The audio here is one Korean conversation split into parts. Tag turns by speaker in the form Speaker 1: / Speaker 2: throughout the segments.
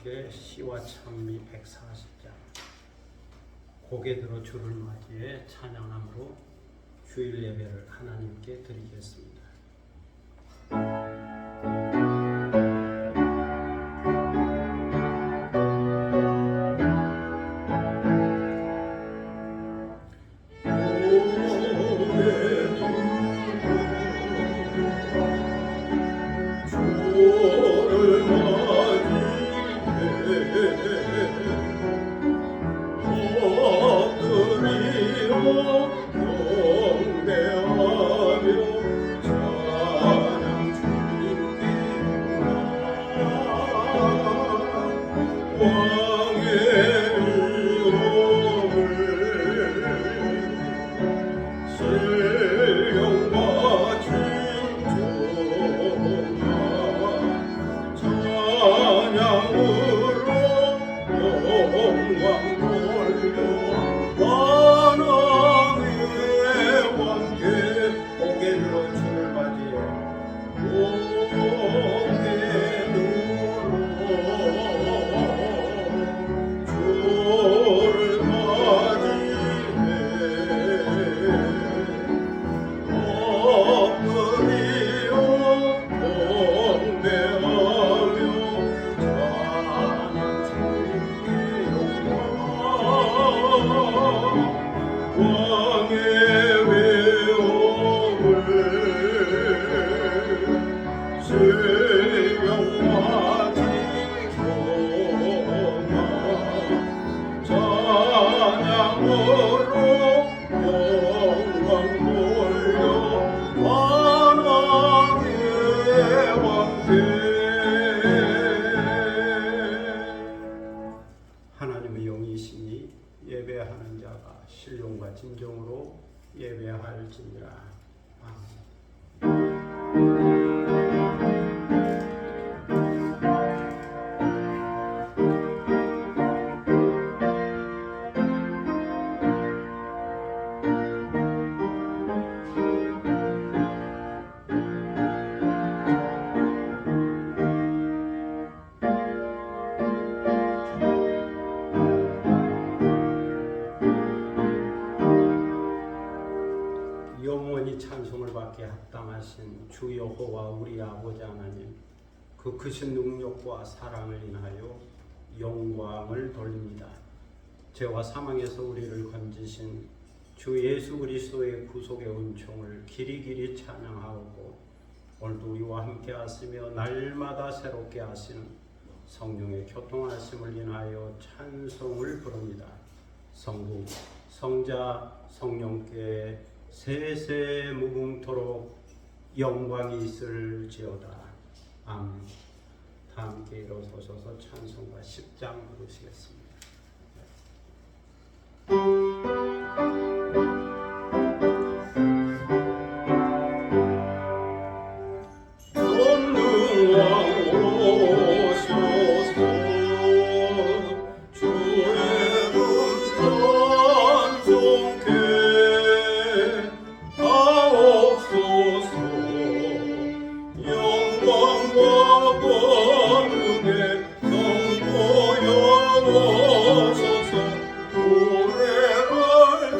Speaker 1: 함께 시와 찬미 140장 고개 들어 주를 맞이해 찬양함으로 주일 예배를 하나님께 드리겠습니다. 하나님의 영이시니 예배하는 자가 신령과 진정으로 예배할지니라. 아멘. 영원히 찬송을 받게 합당하신 주 여호와 우리 아버지 하나님, 그 크신 능력과 사랑을 인하여 영광을 돌립니다. 죄와 사망에서 우리를 건지신 주 예수 그리스도의 구속의 은총을 길이길이 찬양하고 오늘도 우리와 함께 하시며 날마다 새롭게 하시는 성령의 교통하심을 인하여 찬송을 부릅니다. 성부, 성자, 성령께 세세 무궁토록 영광이 있을지어다. 아멘. 다 함께 일어서셔서 찬송가 10장 부르시겠습니다.
Speaker 2: 노래를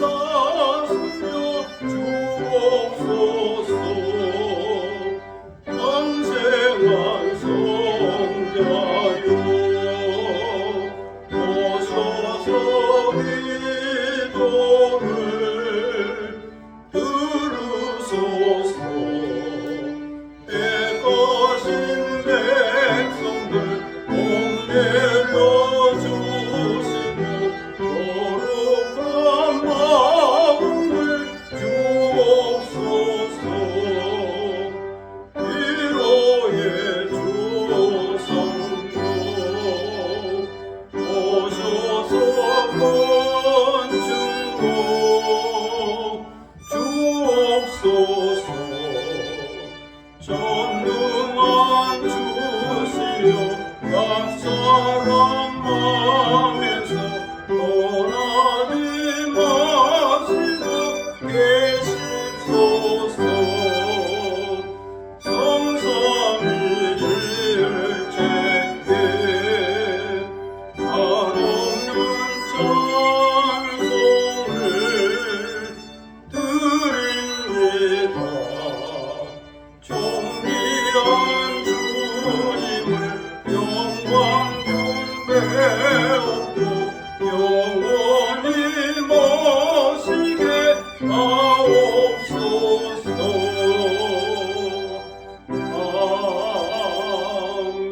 Speaker 1: 각사람 마음에서 떠나지 마시고 계십소서. 성삼위일 제께 한없는 찬송을 드립니다. 존귀한 주님을 영광 경배하고 영원히 모시게 하옵소서.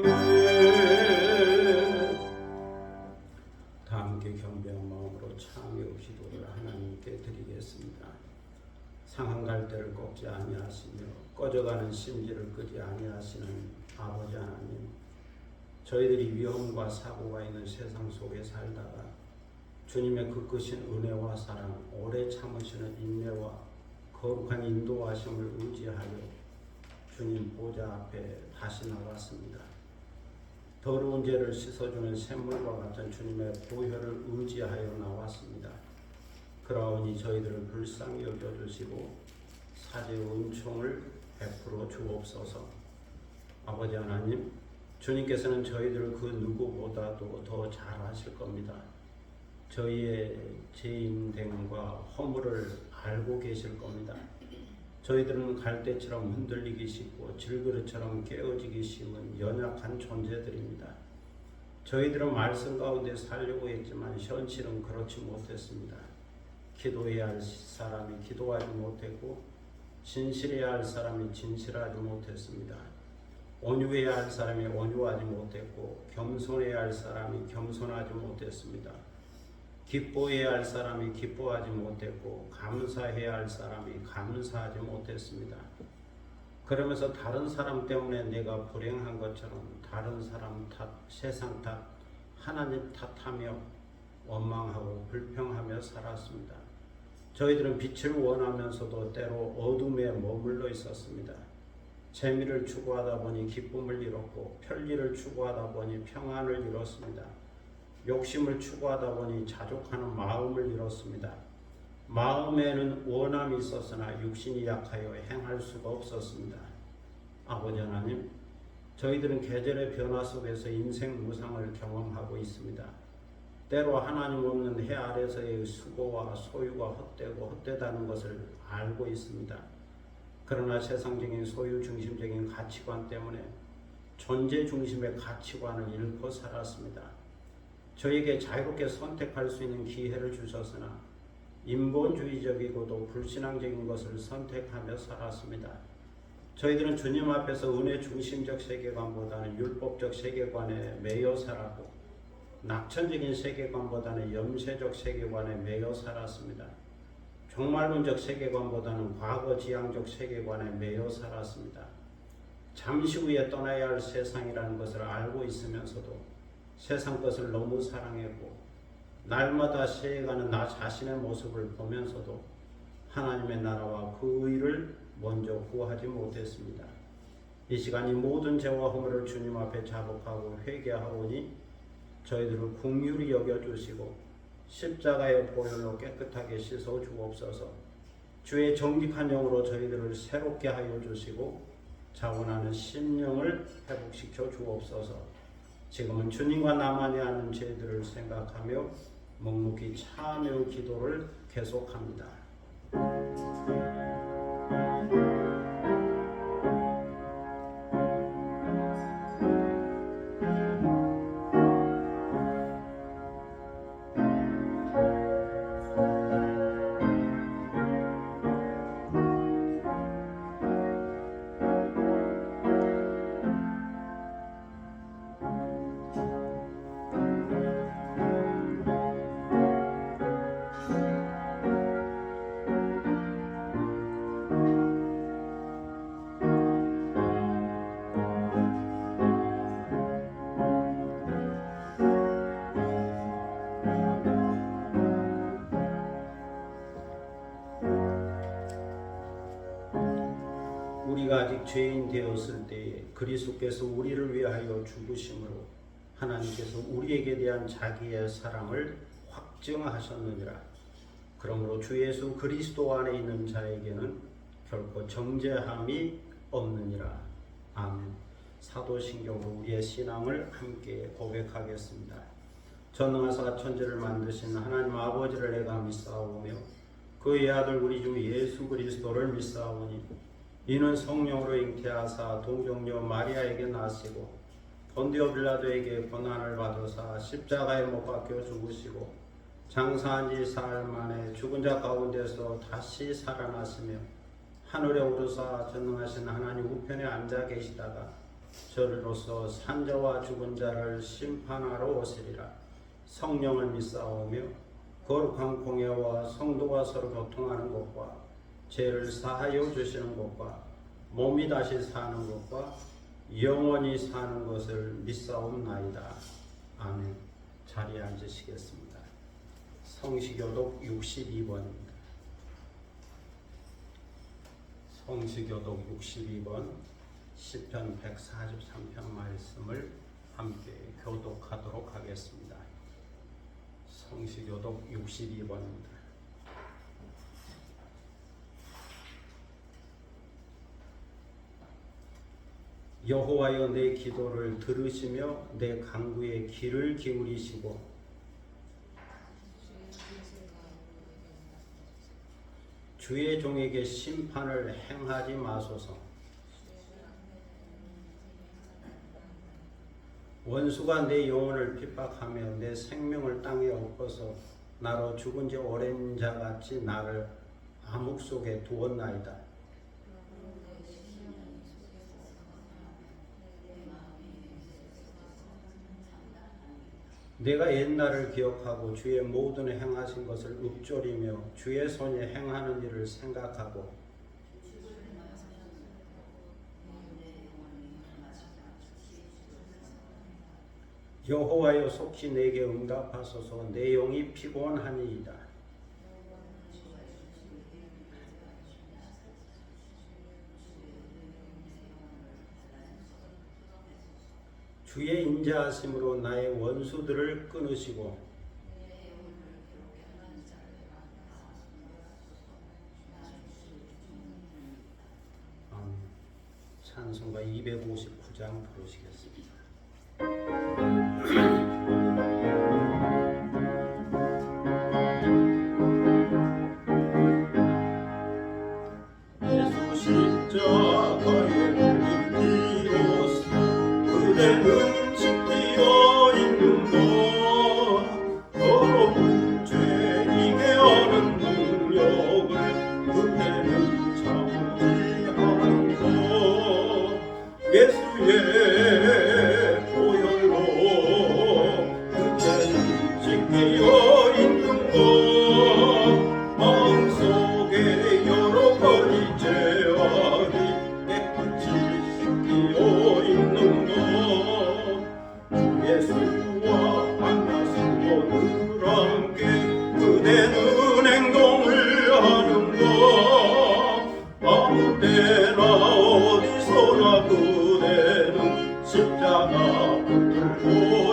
Speaker 1: 아멘. 다 함께 겸비한 마음으로 참여 기도를 하나님께 드리겠습니다. 상한 갈대를 꺾지 아니하시며 꺼져가는 심지를 끄지 아니하시는 아버지 하나님, 저희들이 위험과 사고가 있는 세상 속에 살다가 주님의 그 크신 은혜와 사랑, 오래 참으시는 인내와 거룩한 인도하심을 의지하여 주님 보좌 앞에 다시 나왔습니다. 더러운 죄를 씻어주는 샘물과 같은 주님의 보혈을 의지하여 나왔습니다. 그러하니 저희들을 불쌍히 여겨주시고 사죄 은총을 베풀어 주옵소서. 아버지 하나님, 주님께서는 저희들을 그 누구보다도 더 잘 아실 겁니다. 저희의 죄인됨과 허물을 알고 계실 겁니다. 저희들은 갈대처럼 흔들리기 쉽고 질그릇처럼 깨어지기 쉬운 연약한 존재들입니다. 저희들은 말씀 가운데 살려고 했지만 현실은 그렇지 못했습니다. 기도해야 할 사람이 기도하지 못했고 진실해야 할 사람이 진실하지 못했습니다. 온유해야 할 사람이 온유하지 못했고 겸손해야 할 사람이 겸손하지 못했습니다. 기뻐해야 할 사람이 기뻐하지 못했고 감사해야 할 사람이 감사하지 못했습니다. 그러면서 다른 사람 때문에 내가 불행한 것처럼 다른 사람 탓, 세상 탓, 하나님 탓하며 원망하고 불평하며 살았습니다. 저희들은 빛을 원하면서도 때로 어둠에 머물러 있었습니다. 재미를 추구하다 보니 기쁨을 잃었고 편리를 추구하다 보니 평안을 잃었습니다. 욕심을 추구하다 보니 자족하는 마음을 잃었습니다. 마음에는 원함이 있었으나 육신이 약하여 행할 수가 없었습니다. 아버지 하나님, 저희들은 계절의 변화 속에서 인생 무상을 경험하고 있습니다. 때로 하나님 없는 해 아래서의 수고와 소유가 헛되고 헛되다는 것을 알고 있습니다. 그러나 세상적인 소유 중심적인 가치관 때문에 존재 중심의 가치관을 잃고 살았습니다. 저에게 자유롭게 선택할 수 있는 기회를 주셨으나 인본주의적이고도 불신앙적인 것을 선택하며 살았습니다. 저희들은 주님 앞에서 은혜 중심적 세계관보다는 율법적 세계관에 매여 살았고 낙천적인 세계관보다는 염세적 세계관에 매여 살았습니다. 종말론적 세계관보다는 과거 지향적 세계관에 매여 살았습니다. 잠시 후에 떠나야 할 세상이라는 것을 알고 있으면서도 세상 것을 너무 사랑했고 날마다 새해가는 나 자신의 모습을 보면서도 하나님의 나라와 그 의를 먼저 구하지 못했습니다. 이 시간 이 모든 죄와 허물을 주님 앞에 자복하고 회개하오니 저희들을 긍휼히 여겨주시고 십자가의 보혈로 깨끗하게 씻어 주옵소서. 주의 정직한 영으로 저희들을 새롭게 하여 주시고 자원하는 심령을 회복시켜 주옵소서. 지금은 주님과 나만이 아는 죄들을 생각하며 묵묵히 참여 기도를 계속합니다. 우리가 아직 죄인 되었을 때에 그리스도께서 우리를 위하여 죽으심으로 하나님께서 우리에게 대한 자기의 사랑을 확증하셨느니라. 그러므로 주 예수 그리스도 안에 있는 자에게는 결코 정죄함이 없느니라. 아멘. 사도신경으로 우리의 신앙을 함께 고백하겠습니다. 전능하사 천지를 만드신 하나님 아버지를 내가 믿사오며 그의 아들 우리 주 예수 그리스도를 믿사오니 이는 성령으로 잉태하사 동정녀 마리아에게 나시고 본디오 빌라도에게 고난을 받으사 십자가에 못 박혀 죽으시고 장사한 지 사흘 만에 죽은 자 가운데서 다시 살아나시며 하늘에 오르사 전능하신 하나님 우편에 앉아 계시다가 저리로서 산자와 죽은 자를 심판하러 오시리라. 성령을 믿사오며 거룩한 공예와 성도가 서로 교통하는 것과 죄를 사하여 주시는 것과 몸이 다시 사는 것과 영원히 사는 것을 믿사옵나이다. 아멘. 자리에 앉으시겠습니다. 성시교독 62번입니다. 성시교독 62번 시편 143편 말씀을 함께 교독하도록 하겠습니다. 성시교독 62번입니다. 여호와여 내 기도를 들으시며 내 간구에 귀를 기울이시고 주의 종에게 심판을 행하지 마소서. 원수가 내 영혼을 핍박하며 내 생명을 땅에 엎어서 나로 죽은 지 오랜 자같이 나를 암흑 속에 두었나이다. 내가 옛날을 기억하고 주의 모든 행하신 것을 읊조리며 주의 손이 행하는 일을 생각하고 여호와여 속히 내게 응답하소서. 내 영이 피곤하니이다. 주의 인자하심으로 나의 원수들을 끊으시고 찬송가 259장 부르시겠습니다. 예수 십자가에 달린 비로소 그대는 지키어 있는 것 더러운 죄인에게 하는 능력을 그대는 참지하는 것 예수의 보혈로 그대는 지키어 있는 것 마음속에 여러 가지 죄악이 깨끗이 씻기어 있는 것 예수와 만나서 늘 함께 그대는 행동을 하는 것 아무 때나 어디서나 그대는 십자가 붙들고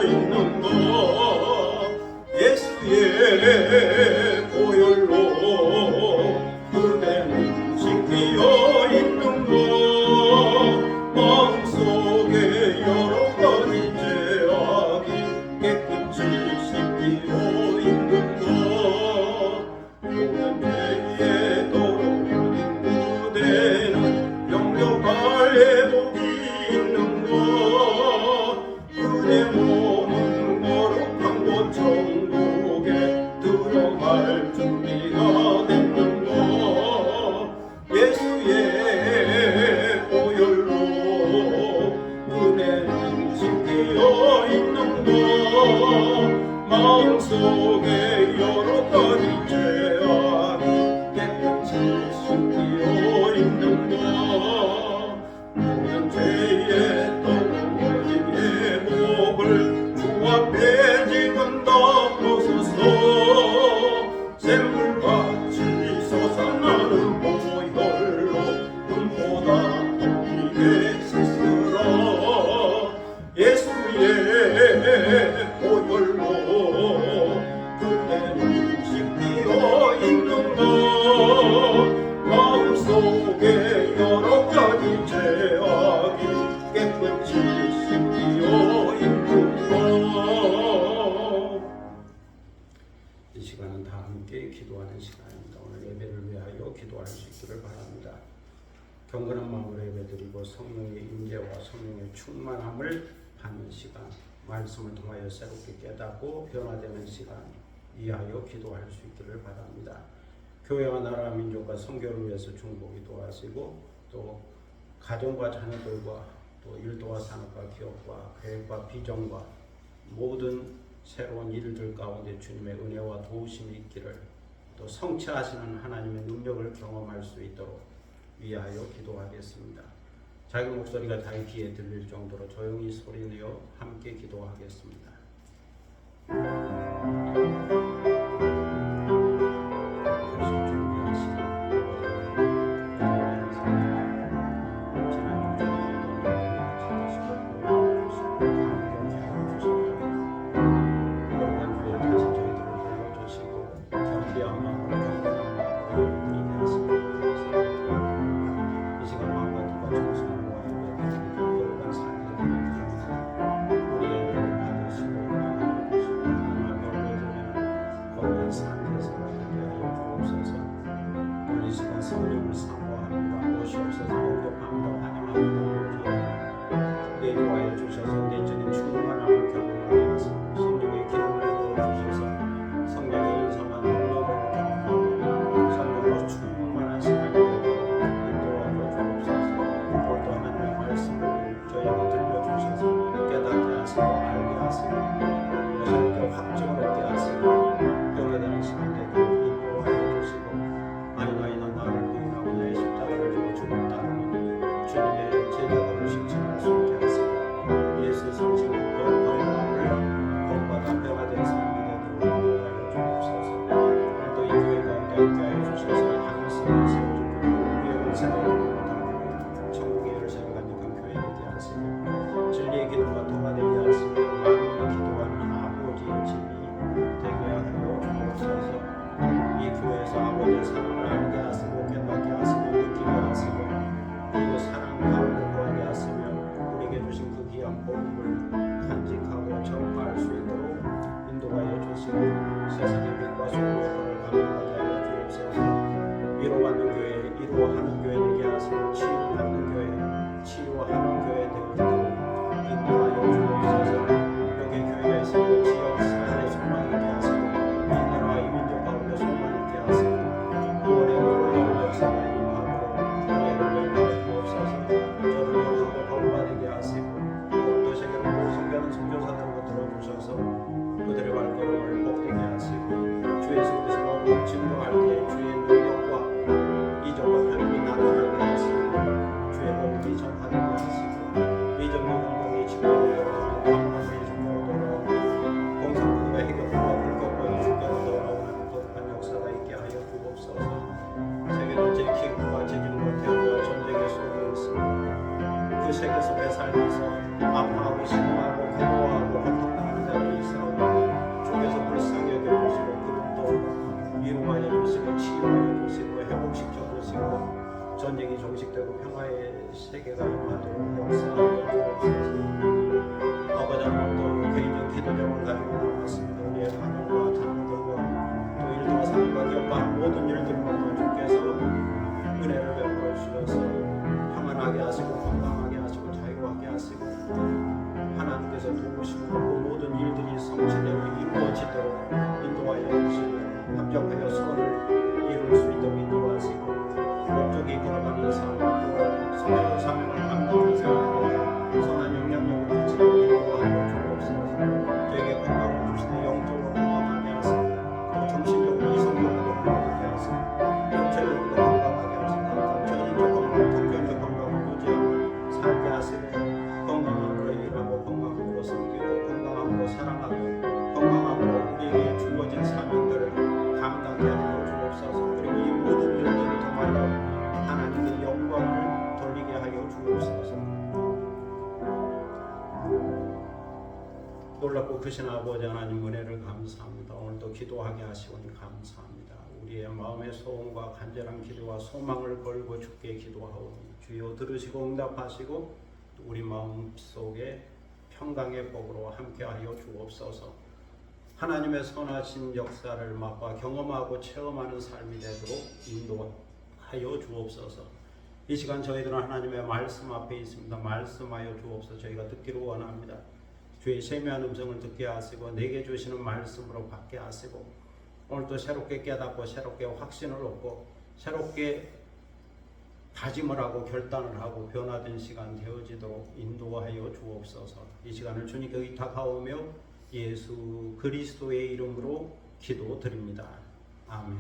Speaker 1: 있는 것 예수의 보혈로 그대는 지키어 있는 것 마음속에 여러 가지 죄악이 깨끗이 씻기어 있는 것 모든 죄에 더러운 그대는 영접할 회복이 있는 것 그대 몸은 거룩한 곳 천국에 들어갈 준비가 됐는 것 예수의 보혈로 그대는 지키어 있는 것 마음속에 여러 가지 죄악이 깨끗이 씻기어 있는 것 모든 죄에 더러워진 회복을 주 앞에 지금 덮어서서 샘물같이 솟아나는 보혈로 눈보다 더 크게 씻으라 예수의 기도할 수 있기를 바랍니다. 경건한 마음으로 예배드리고 성령의 임재와 성령의 충만함을 받는 시간, 말씀을 통하여 새롭게 깨닫고 변화되는 시간 위하여 기도할 수 있기를 바랍니다. 교회와 나라 민족과 선교를 위해서 중보기도 하시고 또 가정과 자녀들과 또 일도와 산업과 기업과 계획과 비전과 모든 새로운 일들 가운데 주님의 은혜와 도우심이 있기를 또 성취하시는 하나님의 능력을 경험할 수 있도록 위하여 기도하겠습니다. 자기 목소리가 자기 귀에 들릴 정도로 조용히 소리내어 함께 기도하겠습니다. 성령을 사모합니다. 오시옵소서 공격합니다. 환영합니다. 내주하여 주셔서 내적인 충만함을 경험하게 하시고 성령의 기름을 부어주셔서 성령의 인성한 능력을 경험하고 성령으로 충만한 시간이 되도록 인도하여 주옵소서. 오늘도 하나님의 말씀을 저에게 들려주셔서 깨닫게 하시고 알게 하시고 하나님께 확증을 얻게 하시고 변화되는 시간 되도록 인도하여 주시고 아니나이나 나를 부인하고 나의 십자가를 지고 주를 따르는 주님의 제자들을 실천할 수 있게 하시고 예수의 성신과 건강함을 본받아 변화된 삶이 되도록 인도하여 주옵소서. 오늘도 이 교회 가운데 함께하여 주셔서 하늘성을 세워주고 우리의 세대를 천국의 열쇠를 간직한 교회에 되게 하시고 진리의 기도가 도가 되게 하시고 마음으로 기도하는 아버지의 집이 되게 하여 주옵소서. 이 교회에서 아버지의 사랑을 알게 하시고 깨닫게 하시고 느끼게 하시고 그리고 사랑 가운데 거하게 하시며 우리에게 주신 그 귀한 복음을 간직하고 전파할 수 있도록 인도하여 주시고 세상의 빛과 소금의 불을 감당하게 하여 주옵소서. 위로받는 교회, 위로하는 교회 되게 하시고 치유받는 교회, 치유하는 교회 되도록 인도하여 주옵소서. 여기 교회가 있으면 지역 사회의 소망이 있게 하시고 이 나라와 이 민족 가운데 소망이 있게 하시고 구원의 놀라운 역사가 임하고 은혜를 베풀어 주옵소서. 저를 영하고 거부받게 하시고 또 세계로 성교하는 선교사들과 들어주셔서 그들의 발걸음을 복되게 하시고 주 예수 그리스도로 증거할 때 주의 능력과 이적과 편안이 나타나게 하시고 주의 복음이 전하게 하시고 미정의 운동이 지구에 돌아오는 감람의 중으로 돌아오는 공산국가 해결과 불법과 주권으로 돌아오는 거룩한 역사가 있게 하여 주옵소서. 세계 전체의 기근과 재진과 태우와 전쟁의 속에 있습니다. 그 세계 속에 살면서 아파하고 신음하고 괴로워하고 고통당하는 자들이 있사오니 주께서 불쌍히 여겨주시고 그분도 위로하여 주시고 치유하여 주시고 회복시켜 주시고 전쟁이 종식되고 평화의 세계가 임하도록 역사하여 주옵소서. 아버지 하나님도 개인적 기도력을 가지고 나왔습니다. 우리의 가정과 자녀들과 또 일과 삶과 기업과 모든 일들마다 주께서 은혜를 베풀어 주셔서 평안하게 하시고 건강하게 하시고 자유하게 하시고 하나님께서 도우시고 그 모든 일들이 성취되고 이루어지도록 인도하여 주시고 합력하여 선을 이룰 수 있도록 인도하시고 목적이 걸어가는 삶 성령 사명을 감당하는 삶 선한 영향력을 미치도록 인도하여 주옵소서. 저에게 건강을 주시되 영적으로 건강하게 하시고 또 정신적으로 이성적으로 건강하게 하시고 영체적으로 건강하게 하시고 전인적 건강, 통경적 건강을 유지하고 살게 하시고 건강함으로 일하고 건강함으로 섬기고 건강함으로 사랑하고 건강함으로 우리에게 주어진 사명들을 감당하게 하여 주옵소서. 그리고 이 모든 일들을 통하여 하나님의 영광을 돌리게 하여 주옵소서. 놀랍고 크신 아버지 하나님 은혜를 감사합니다. 오늘도 기도하게 하시오니 감사합니다. 우리의 마음의 소원과 간절한 기도와 소망을 걸고 주께 기도하오니 주여 들으시고 응답하시고 우리 마음 속에 평강의 복으로 함께하여 주옵소서. 하나님의 선하신 역사를 맛봐 경험하고 체험하는 삶이 되도록 하여 주옵소서. 이 시간 저희들은 하나님의 말씀 앞에 있습니다. 말씀하여 주옵소서. 저희가 듣기를 원합니다. 주의 세미한 음성을 듣게 하시고 내게 주시는 말씀으로 받게 하시고 오늘도 새롭게 깨닫고 새롭게 확신을 얻고 새롭게 다짐을 하고 결단을 하고 변화된 시간 되어지도록 인도하여 주옵소서. 이 시간을 주님께 의탁하오며 예수 그리스도의 이름으로 기도드립니다. 아멘.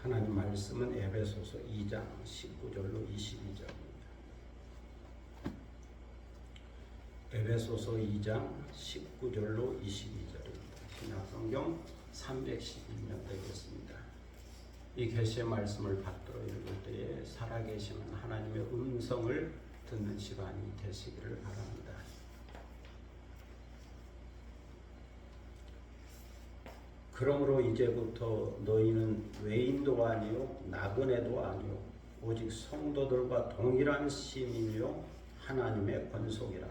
Speaker 1: 하나님 말씀은 에베소서 2장 19절로 22절입니다. 에베소서 2장 19절로 22절입니다. 신약성경 311면 되겠습니다. 이 계시의 말씀을 받들어 읽을 때에 살아계시는 하나님의 음성을 듣는 시간이 되시기를 바랍니다. 그러므로 이제부터 너희는 외인도 아니요 나그네도 아니요 오직 성도들과 동일한 시민이요 하나님의 권속이라.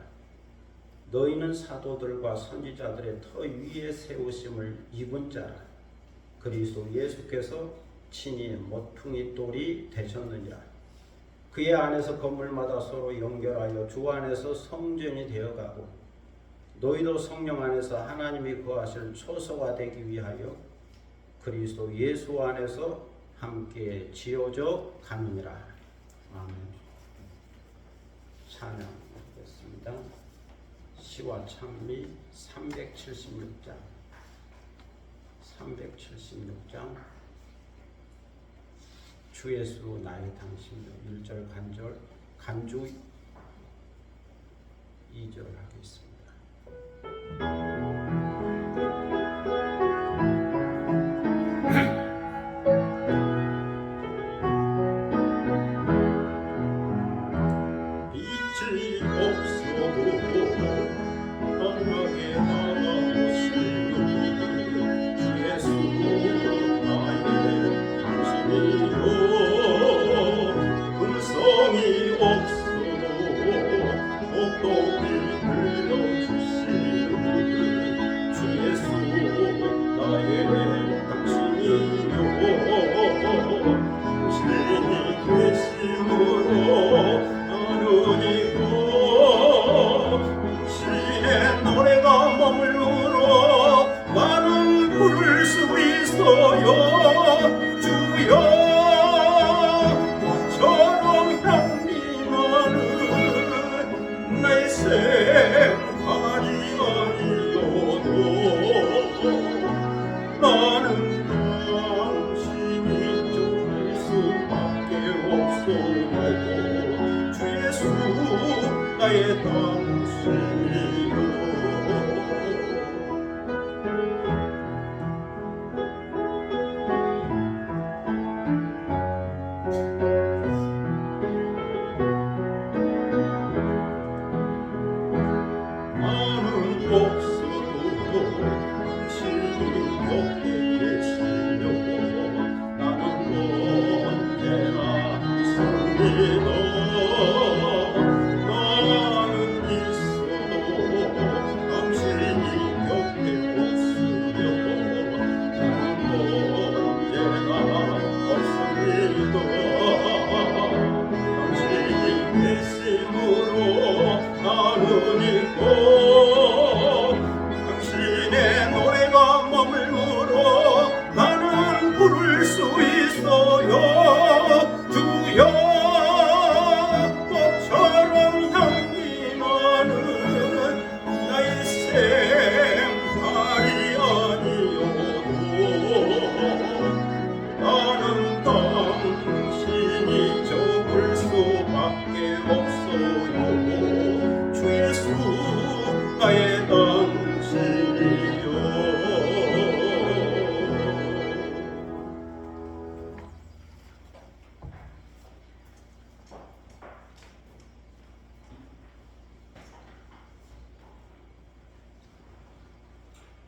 Speaker 1: 너희는 사도들과 선지자들의 터 위에 세우심을 입은 자라. 그리스도 예수께서 친히 모퉁이 돌이 되셨느니라. 그의 안에서 건물마다 서로 연결하여 주 안에서 성전이 되어가고 너희도 성령 안에서 하나님이 거하실 초소가 되기 위하여 그리스도 예수 안에서 함께 지어져 가느니라. 아멘. 찬양하겠습니다. 시와 찬미 376장 주 예수 나의 당신도 1절 간주 2절 하겠습니다.
Speaker 2: 빛이 없어도 한강에 나가오시는 주 예수 나의 당신이요 음성이 없어도 똑똑히 나의 당신이요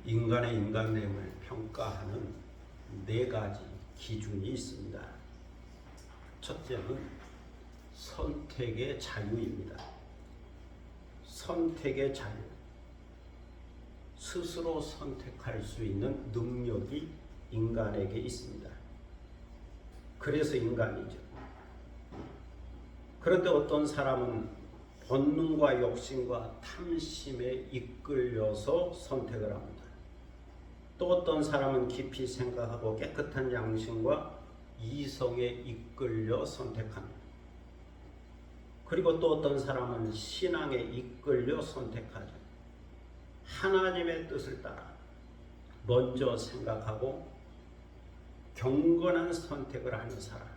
Speaker 1: 인간의 인간됨을 평가하는 네 가지 기준이 있습니다. 첫째는 선택의 자유입니다. 선택의 자유. 스스로 선택할 수 있는 능력이 인간에게 있습니다. 그래서 인간이죠. 그런데 어떤 사람은 본능과 욕심과 탐심에 이끌려서 선택을 합니다. 또 어떤 사람은 깊이 생각하고 깨끗한 양심과 이성에 이끌려 선택합니다. 그리고 또 어떤 사람은 신앙에 이끌려 선택하죠. 하나님의 뜻을 따라 먼저 생각하고 경건한 선택을 하는 사람,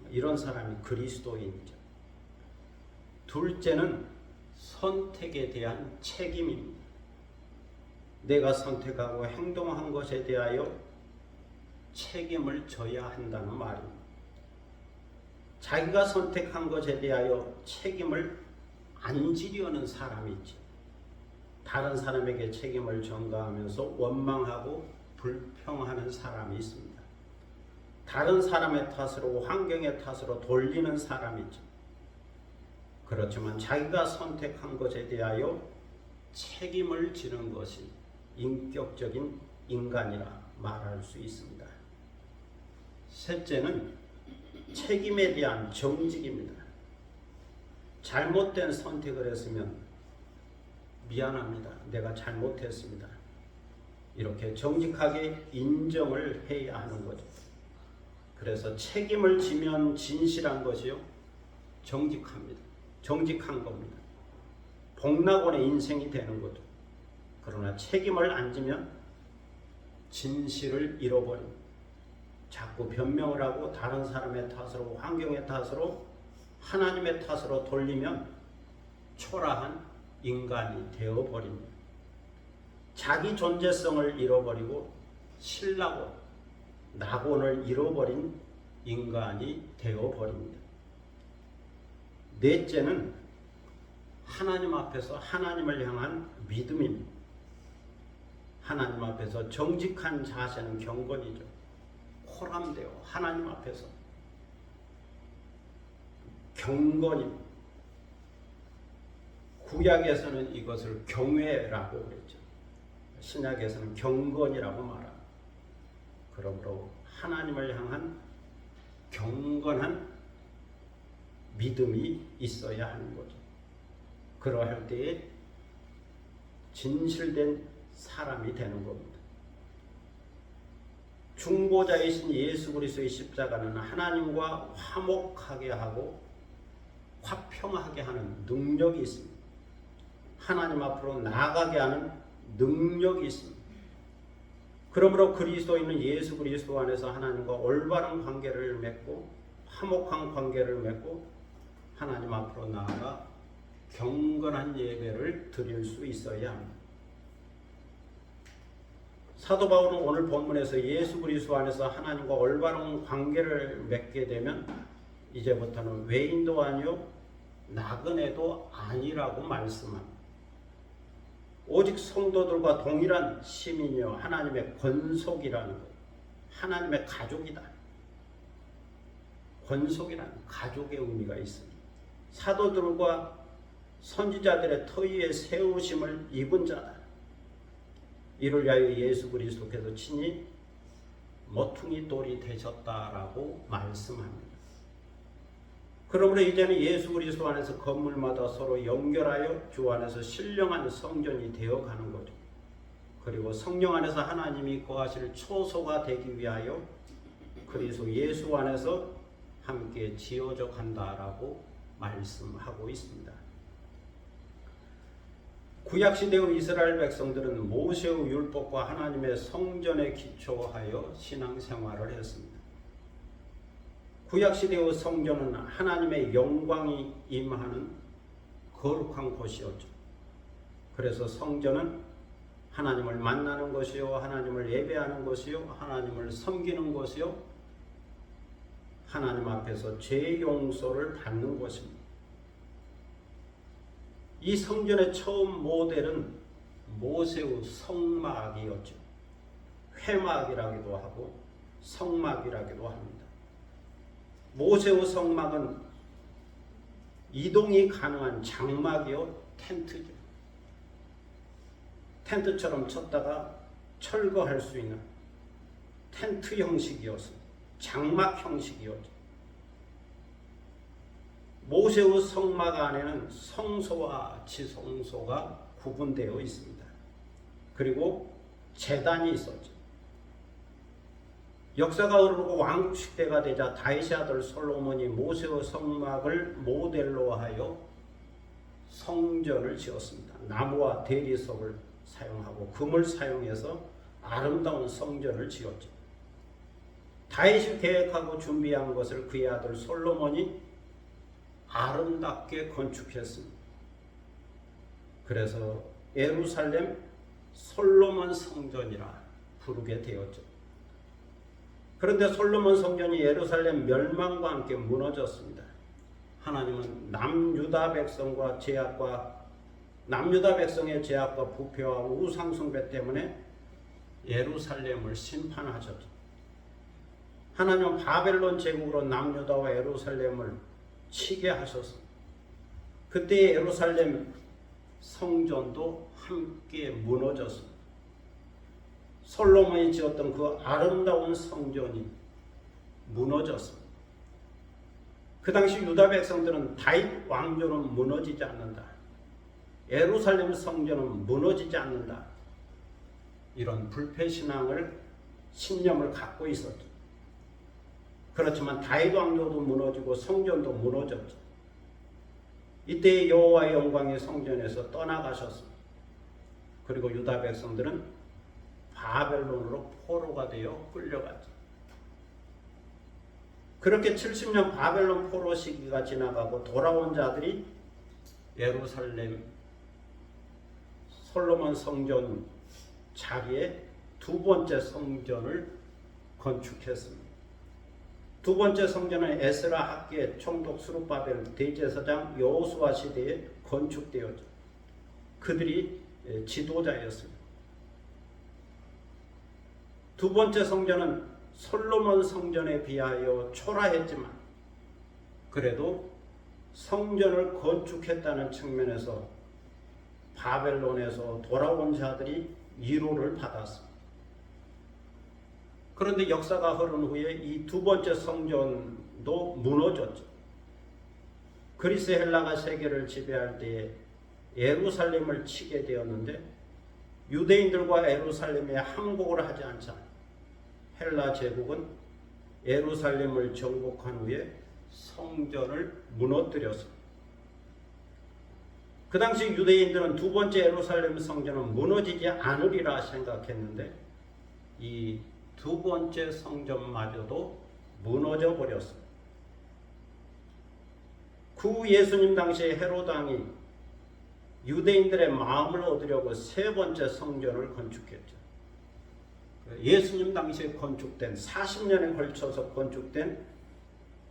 Speaker 1: 이런 사람이 그리스도인이죠. 둘째는 선택에 대한 책임입니다. 내가 선택하고 행동한 것에 대하여 책임을 져야 한다는 말입니다. 자기가 선택한 것에 대하여 책임을 안 지려는 사람이 있죠. 다른 사람에게 책임을 전가하면서 원망하고 불평하는 사람이 있습니다. 다른 사람의 탓으로, 환경의 탓으로 돌리는 사람이 있죠. 그렇지만 자기가 선택한 것에 대하여 책임을 지는 것이 인격적인 인간이라 말할 수 있습니다. 셋째는 책임에 대한 정직입니다. 잘못된 선택을 했으면 미안합니다. 내가 잘못했습니다. 이렇게 정직하게 인정을 해야 하는 거죠. 그래서 책임을 지면 진실한 것이요, 정직합니다. 정직한 겁니다. 복락원의 인생이 되는 거죠. 그러나 책임을 안 지면 진실을 잃어버립니다. 자꾸 변명을 하고 다른 사람의 탓으로, 환경의 탓으로, 하나님의 탓으로 돌리면 초라한 인간이 되어버립니다. 자기 존재성을 잃어버리고 신라곤, 낙원을 잃어버린 인간이 되어버립니다. 넷째는 하나님 앞에서 하나님을 향한 믿음입니다. 하나님 앞에서 정직한 자세는 경건이죠. 호람되어 하나님 앞에서 경건입니다. 구약에서는 이것을 경외라고 그랬죠. 신약에서는 경건이라고 말합니다. 그러므로 하나님을 향한 경건한 믿음이 있어야 하는 거죠. 그러할 때에 진실된 사람이 되는 겁니다. 중보자이신 예수 그리스도의 십자가는 하나님과 화목하게 하고 화평하게 하는 능력이 있습니다. 하나님 앞으로 나아가게 하는 능력이 있습니다. 그러므로 그리스도인은 예수 그리스도 안에서 하나님과 올바른 관계를 맺고 화목한 관계를 맺고 하나님 앞으로 나아가 경건한 예배를 드릴 수 있어야 합니다. 사도 바울은 오늘 본문에서 예수 그리스도 안에서 하나님과 올바른 관계를 맺게 되면 이제부터는 외인도 아니요 나그네도 아니라고 말씀합니다. 오직 성도들과 동일한 시민이요 하나님의 권속이라는 것, 하나님의 가족이다. 권속이라는 가족의 의미가 있습니다. 사도들과 선지자들의 터위에 세우심을 입은 자다. 이를 위하여 예수 그리스도께서 친히 모퉁이 돌이 되셨다라고 말씀합니다. 그러므로 이제는 예수 그리스도 안에서 건물마다 서로 연결하여 주 안에서 신령한 성전이 되어가는 거죠. 그리고 성령 안에서 하나님이 거하실 초소가 되기 위하여 그리스도 예수 안에서 함께 지어져 간다라고 말씀하고 있습니다. 구약시대의 이스라엘 백성들은 모세의 율법과 하나님의 성전에 기초하여 신앙생활을 했습니다. 구약시대의 성전은 하나님의 영광이 임하는 거룩한 곳이었죠. 그래서 성전은 하나님을 만나는 것이요, 하나님을 예배하는 것이요, 하나님을 섬기는 것이요, 하나님 앞에서 죄 용서를 받는 것입니다. 이 성전의 처음 모델은 모세의 성막이었죠. 회막이라기도 하고 성막이라기도 합니다. 모세의 성막은 이동이 가능한 장막이요 텐트죠. 텐트처럼 쳤다가 철거할 수 있는 텐트 형식이었습니다. 장막 형식이었죠. 모세의 성막 안에는 성소와 지성소가 구분되어 있습니다. 그리고 제단이 있었죠. 역사가 흐르고 왕국 시대가 되자 다윗의 아들 솔로몬이 모세의 성막을 모델로 하여 성전을 지었습니다. 나무와 대리석을 사용하고 금을 사용해서 아름다운 성전을 지었죠. 다윗이 계획하고 준비한 것을 그의 아들 솔로몬이 아름답게 건축했습니다. 그래서 예루살렘 솔로몬 성전이라 부르게 되었죠. 그런데 솔로몬 성전이 예루살렘 멸망과 함께 무너졌습니다. 하나님은 남유다 백성의 제약과 부패와 우상숭배 때문에 예루살렘을 심판하셨죠. 하나님은 바벨론 제국으로 남유다와 예루살렘을 치게 하셨습니다. 그때 예루살렘 성전도 함께 무너졌습니다. 솔로몬이 지었던 그 아름다운 성전이 무너졌습니다. 그 당시 유다 백성들은 다윗 왕조는 무너지지 않는다. 예루살렘 성전은 무너지지 않는다. 이런 불패신앙을 신념을 갖고 있었죠. 그렇지만 다윗 왕조도 무너지고 성전도 무너졌죠. 이때 여호와의 영광이 성전에서 떠나가셨습니다. 그리고 유다 백성들은 바벨론으로 포로가 되어 끌려갔죠. 그렇게 70년 바벨론 포로 시기가 지나가고 돌아온 자들이 예루살렘 솔로몬 성전 자리에 두 번째 성전을 건축했습니다. 두 번째 성전은 에스라 학계 총독 스룹바벨 대제사장 여호수아 시대에 건축되었죠. 그들이 지도자였습니다. 두 번째 성전은 솔로몬 성전에 비하여 초라했지만 그래도 성전을 건축했다는 측면에서 바벨론에서 돌아온 자들이 위로를 받았습니다. 그런데 역사가 흐른 후에 이 두 번째 성전도 무너졌죠. 그리스 헬라가 세계를 지배할 때에 예루살렘을 치게 되었는데 유대인들과 예루살렘에 항복을 하지 않자 헬라 제국은 예루살렘을 정복한 후에 성전을 무너뜨렸습니다. 그 당시 유대인들은 두 번째 예루살렘 성전은 무너지지 않으리라 생각했는데 이 두 번째 성전마저도 무너져 버렸습니다. 구 예수님 당시에 헤롯 왕이 유대인들의 마음을 얻으려고 세 번째 성전을 건축했죠. 예수님 당시에 건축된 40년에 걸쳐서 건축된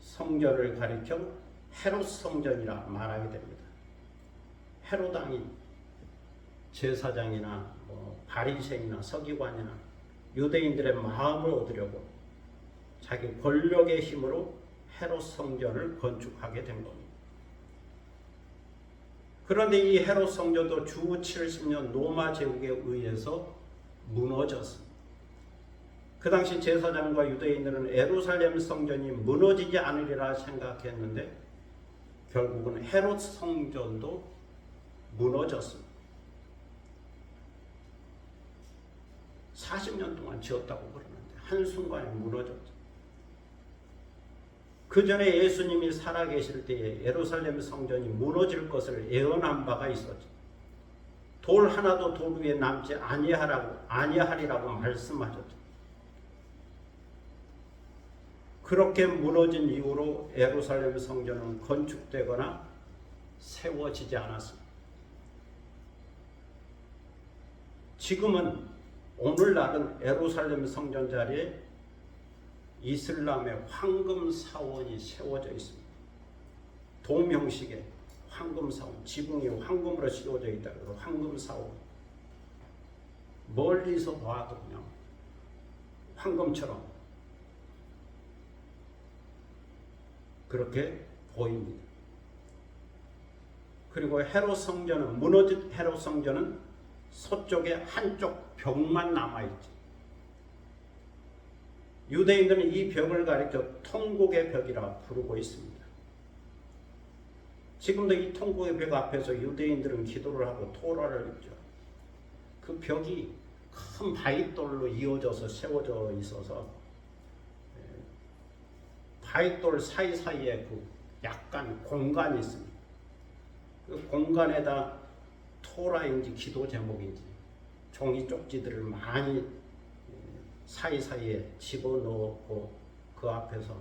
Speaker 1: 성전을 가리켜 헤롯 성전이라 말하게 됩니다. 헤롯 왕이 제사장이나 바리새인이나 서기관이나 유대인들의 마음을 얻으려고 자기 권력의 힘으로 헤롯 성전을 건축하게 된 겁니다. 그런데 이 헤롯 성전도 주 70년 로마 제국에 의해서 무너졌습니다. 그 당시 제사장과 유대인들은 예루살렘 성전이 무너지지 않으리라 생각했는데 결국은 헤롯 성전도 무너졌습니다. 40년 동안 지었다고 그러는데 한순간에 무너졌죠. 그 전에 예수님이 살아계실 때에 예루살렘 성전이 무너질 것을 예언한 바가 있었죠. 돌 하나도 돌 위에 남지 아니하리라고 말씀하셨죠. 그렇게 무너진 이후로 예루살렘 성전은 건축되거나 세워지지 않았습니다. 지금은 오늘날은 예루살렘 성전 자리에 이슬람의 황금 사원이 세워져 있습니다. 돔 형식의 황금 사원, 지붕이 황금으로 씌워져 있다. 황금 사원. 멀리서 봐도 그냥 황금처럼 그렇게 보입니다. 그리고 헤롯 성전은, 무너진 헤롯 성전은 서쪽에 한쪽 벽만 남아있지. 유대인들은 이 벽을 가리켜 통곡의 벽이라 부르고 있습니다. 지금도 이 통곡의 벽 앞에서 유대인들은 기도를 하고 토라를 읽죠. 그 벽이 큰 바위돌로 이어져서 세워져 있어서 바위돌 사이사이에 그 약간 공간이 있습니다. 그 공간에다 토라인지 기도 제목인지 종이 쪽지들을 많이 사이사이에 집어넣고 그 앞에서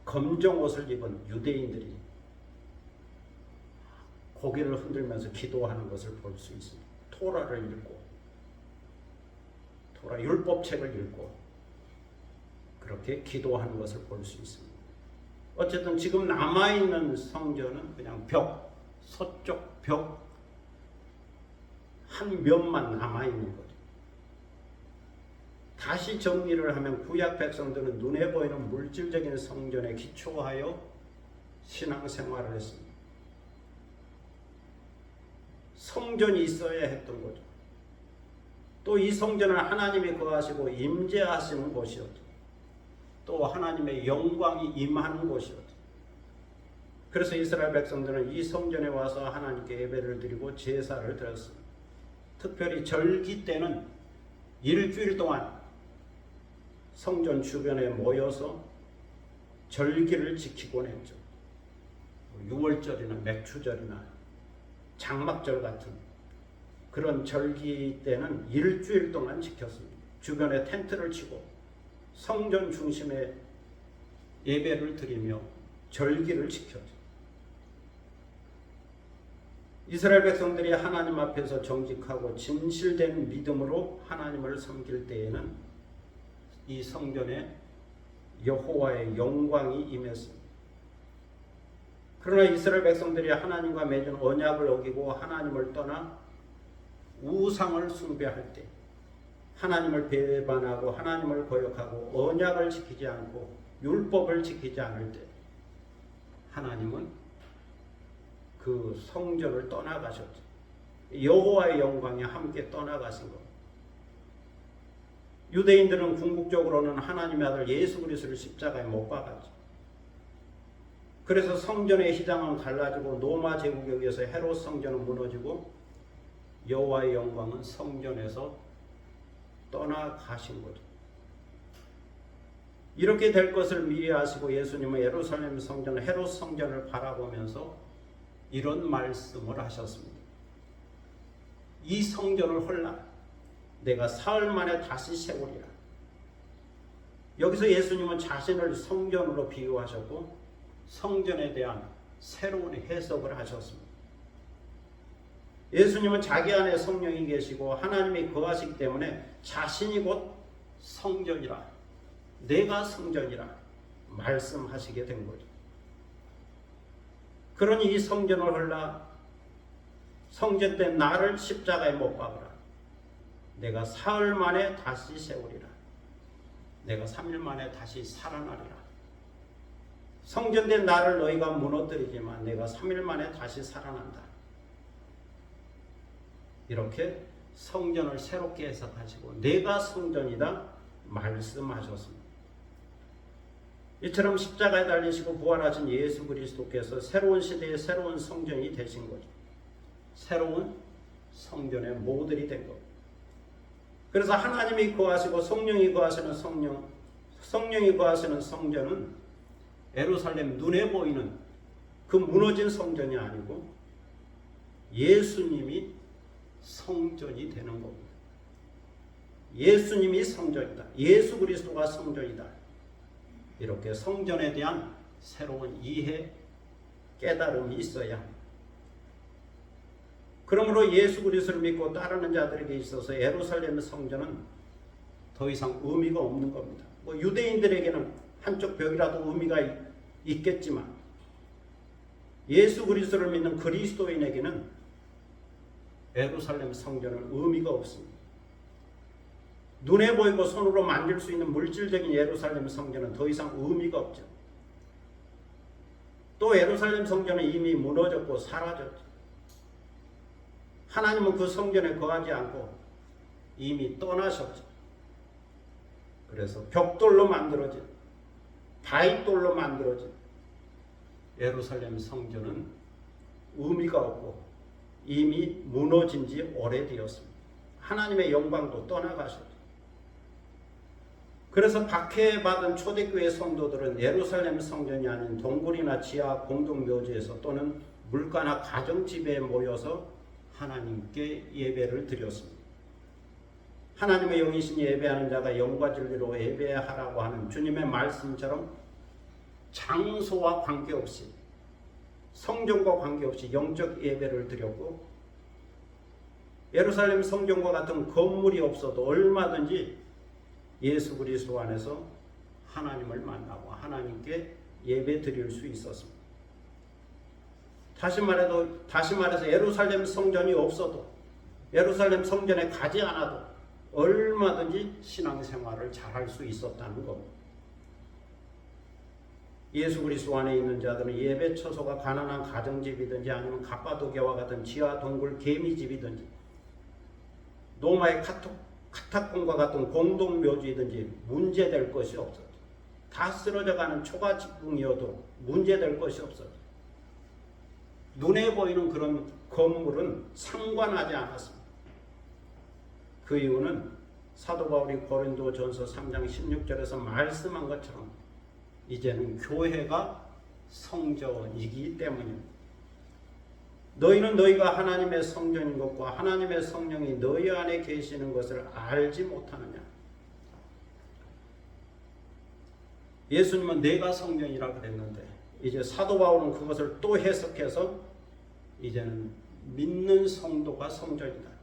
Speaker 1: 검정 옷을 입은 유대인들이 고개를 흔들면서 기도하는 것을 볼 수 있습니다. 토라를 읽고 토라 율법책을 읽고 그렇게 기도하는 것을 볼 수 있습니다. 어쨌든 지금 남아있는 성전은 그냥 벽, 서쪽 벽 한 면만 남아있는 거죠. 다시 정리를 하면 구약 백성들은 눈에 보이는 물질적인 성전에 기초하여 신앙생활을 했습니다. 성전이 있어야 했던 거죠. 또 이 성전은 하나님이 거하시고 임재하시는 곳이었죠. 또 하나님의 영광이 임하는 곳이었죠. 그래서 이스라엘 백성들은 이 성전에 와서 하나님께 예배를 드리고 제사를 드렸습니다. 특별히 절기 때는 일주일 동안 성전 주변에 모여서 절기를 지키곤 했죠. 6월절이나 맥추절이나 장막절 같은 그런 절기 때는 일주일 동안 지켰습니다. 주변에 텐트를 치고 성전 중심에 예배를 드리며 절기를 지켰죠. 이스라엘 백성들이 하나님 앞에서 정직하고 진실된 믿음으로 하나님을 섬길 때에는 이 성전에 여호와의 영광이 임했습니다. 그러나 이스라엘 백성들이 하나님과 맺은 언약을 어기고 하나님을 떠나 우상을 숭배할 때, 하나님을 배반하고 하나님을 거역하고 언약을 지키지 않고 율법을 지키지 않을 때 하나님은 그 성전을 떠나가셨죠. 여호와의 영광이 함께 떠나가신 겁니다. 유대인들은 궁극적으로는 하나님의 아들 예수 그리스도를 십자가에 못 박았죠. 그래서 성전의 휘장은 갈라지고 로마 제국에 의해서 헤롯 성전은 무너지고 여호와의 영광은 성전에서 떠나가신 거죠. 이렇게 될 것을 미리 아시고 예수님은 예루살렘 성전, 헤롯 성전을 바라보면서 이런 말씀을 하셨습니다. 이 성전을 헐라 내가 사흘 만에 다시 세우리라. 여기서 예수님은 자신을 성전으로 비유하셨고 성전에 대한 새로운 해석을 하셨습니다. 예수님은 자기 안에 성령이 계시고 하나님이 거하시기 때문에 자신이 곧 성전이라, 내가 성전이라 말씀하시게 된 거죠. 그러니 이 성전을 헐라 성전된 나를 십자가에 못 박으라. 내가 사흘 만에 다시 세우리라. 내가 3일 만에 다시 살아나리라. 성전된 나를 너희가 무너뜨리지만 내가 3일 만에 다시 살아난다. 이렇게 성전을 새롭게 해석하시고 내가 성전이다 말씀하셨습니다. 이처럼 십자가에 달리시고 부활하신 예수 그리스도께서 새로운 시대의 새로운 성전이 되신 거죠. 새로운 성전의 모델이 된 겁니다. 그래서 하나님이 거하시고 성령이 거하시는 성령이 거하시는 성전은 예루살렘 눈에 보이는 그 무너진 성전이 아니고 예수님이 성전이 되는 겁니다. 예수님이 성전이다. 예수 그리스도가 성전이다. 이렇게 성전에 대한 새로운 이해, 깨달음이 있어야 합니다. 그러므로 예수 그리스도를 믿고 따르는 자들에게 있어서 예루살렘 성전은 더 이상 의미가 없는 겁니다. 뭐 유대인들에게는 한쪽 벽이라도 의미가 있겠지만 예수 그리스도를 믿는 그리스도인에게는 예루살렘 성전은 의미가 없습니다. 눈에 보이고 손으로 만질 수 있는 물질적인 예루살렘 성전은 더 이상 의미가 없죠. 또 예루살렘 성전은 이미 무너졌고 사라졌죠. 하나님은 그 성전에 거하지 않고 이미 떠나셨죠. 그래서 벽돌로 만들어진, 바위돌로 만들어진 예루살렘 성전은 의미가 없고 이미 무너진 지 오래되었습니다. 하나님의 영광도 떠나가셨죠. 그래서 박해받은 초대교회 성도들은 예루살렘 성전이 아닌 동굴이나 지하 공동묘지에서 또는 물가나 가정집에 모여서 하나님께 예배를 드렸습니다. 하나님의 영이신 예배하는 자가 영과 진리로 예배하라고 하는 주님의 말씀처럼 장소와 관계없이, 성전과 관계없이 영적 예배를 드렸고, 예루살렘 성전과 같은 건물이 없어도 얼마든지 예수 그리스도 안에서 하나님을 만나고 하나님께 예배 드릴 수 있었습니다. 다시 말해서 예루살렘 성전이 없어도, 예루살렘 성전에 가지 않아도 얼마든지 신앙생활을 잘할 수 있었다는 겁니다. 예수 그리스도 안에 있는 자들은 예배 처소가 가난한 가정집이든지 아니면 갑바도게와 같은 지하 동굴 개미집이든지 로마의 카타콤과 같은 공동묘지이든지 문제될 것이 없었죠. 다 쓰러져가는 초가집궁이어도 문제될 것이 없었죠. 눈에 보이는 그런 건물은 상관하지 않았습니다. 그 이유는 사도 바울이 고린도전서 3장 16절에서 말씀한 것처럼 이제는 교회가 성전이기 때문입니다. 너희는 너희가 하나님의 성전인 것과 하나님의 성령이 너희 안에 계시는 것을 알지 못하느냐. 예수님은 내가 성전이라 그랬는데 이제 사도 바울은 그것을 또 해석해서 이제는 믿는 성도가 성전이다.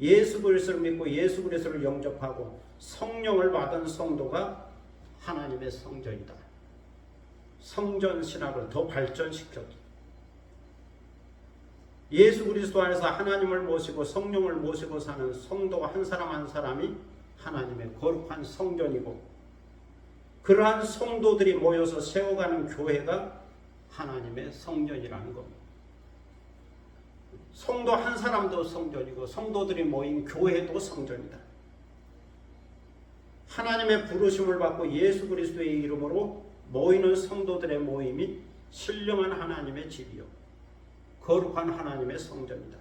Speaker 1: 예수 그리스도를 믿고 예수 그리스도를 영접하고 성령을 받은 성도가 하나님의 성전이다. 성전 신학을 더 발전시켰다. 예수 그리스도 안에서 하나님을 모시고 성령을 모시고 사는 성도 한 사람 한 사람이 하나님의 거룩한 성전이고, 그러한 성도들이 모여서 세워가는 교회가 하나님의 성전이라는 겁니다. 성도 한 사람도 성전이고 성도들이 모인 교회도 성전이다. 하나님의 부르심을 받고 예수 그리스도의 이름으로 모이는 성도들의 모임이 신령한 하나님의 집이요 거룩한 하나님의 성전이다.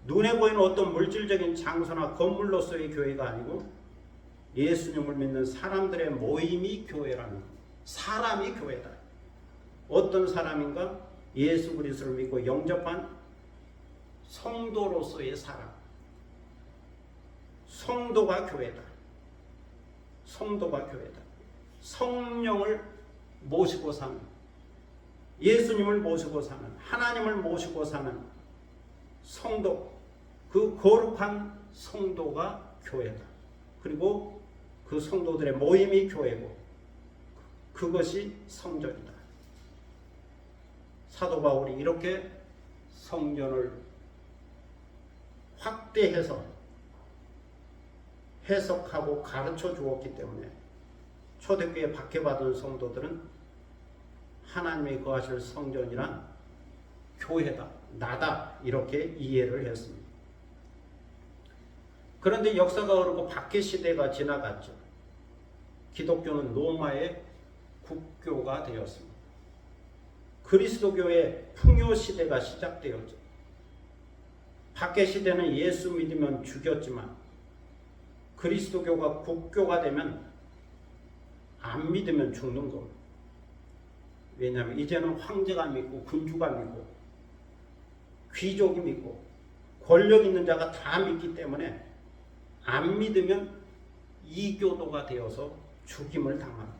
Speaker 1: 눈에 보이는 어떤 물질적인 장소나 건물로서의 교회가 아니고 예수님을 믿는 사람들의 모임이 교회라는 겁니다. 사람이 교회다. 어떤 사람인가? 예수 그리스도를 믿고 영접한 성도로서의 사람. 성도가 교회다. 성도가 교회다. 성령을 모시고 사는, 예수님을 모시고 사는, 하나님을 모시고 사는 성도, 그 거룩한 성도가 교회다. 그리고 그 성도들의 모임이 교회고 그것이 성전이다. 사도 바울이 이렇게 성전을 확대해서 해석하고 가르쳐 주었기 때문에 초대교회 박해받은 성도들은 하나님이 거하실 성전이란 교회다, 나다, 이렇게 이해를 했습니다. 그런데 역사가 흐르고 박해 시대가 지나갔죠. 기독교는 로마의 국교가 되었습니다. 그리스도교의 풍요 시대가 시작되었죠. 박해 시대는 예수 믿으면 죽였지만 그리스도교가 국교가 되면 안 믿으면 죽는 겁니다. 왜냐하면 이제는 황제가 믿고 군주가 믿고 귀족이 믿고 권력 있는 자가 다 믿기 때문에 안 믿으면 이교도가 되어서 죽임을 당합니다.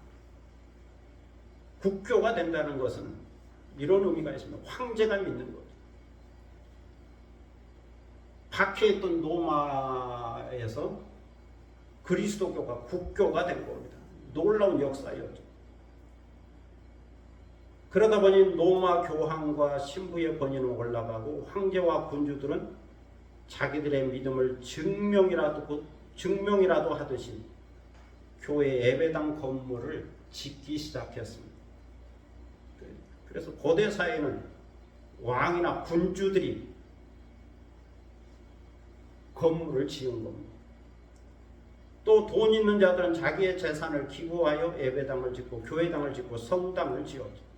Speaker 1: 국교가 된다는 것은 이런 의미가 있습니다. 황제가 믿는 거죠. 박해했던 로마에서 그리스도교가 국교가 된 겁니다. 놀라운 역사였죠. 그러다 보니 로마 교황과 신부의 권위는 올라가고 황제와 군주들은 자기들의 믿음을 증명이라도 증명이라도 하듯이 교회 예배당 건물을 짓기 시작했습니다. 그래서 고대 사회는 왕이나 군주들이 건물을 지은 겁니다. 또 돈 있는 자들은 자기의 재산을 기부하여 예배당을 짓고 교회당을 짓고 성당을 지었죠.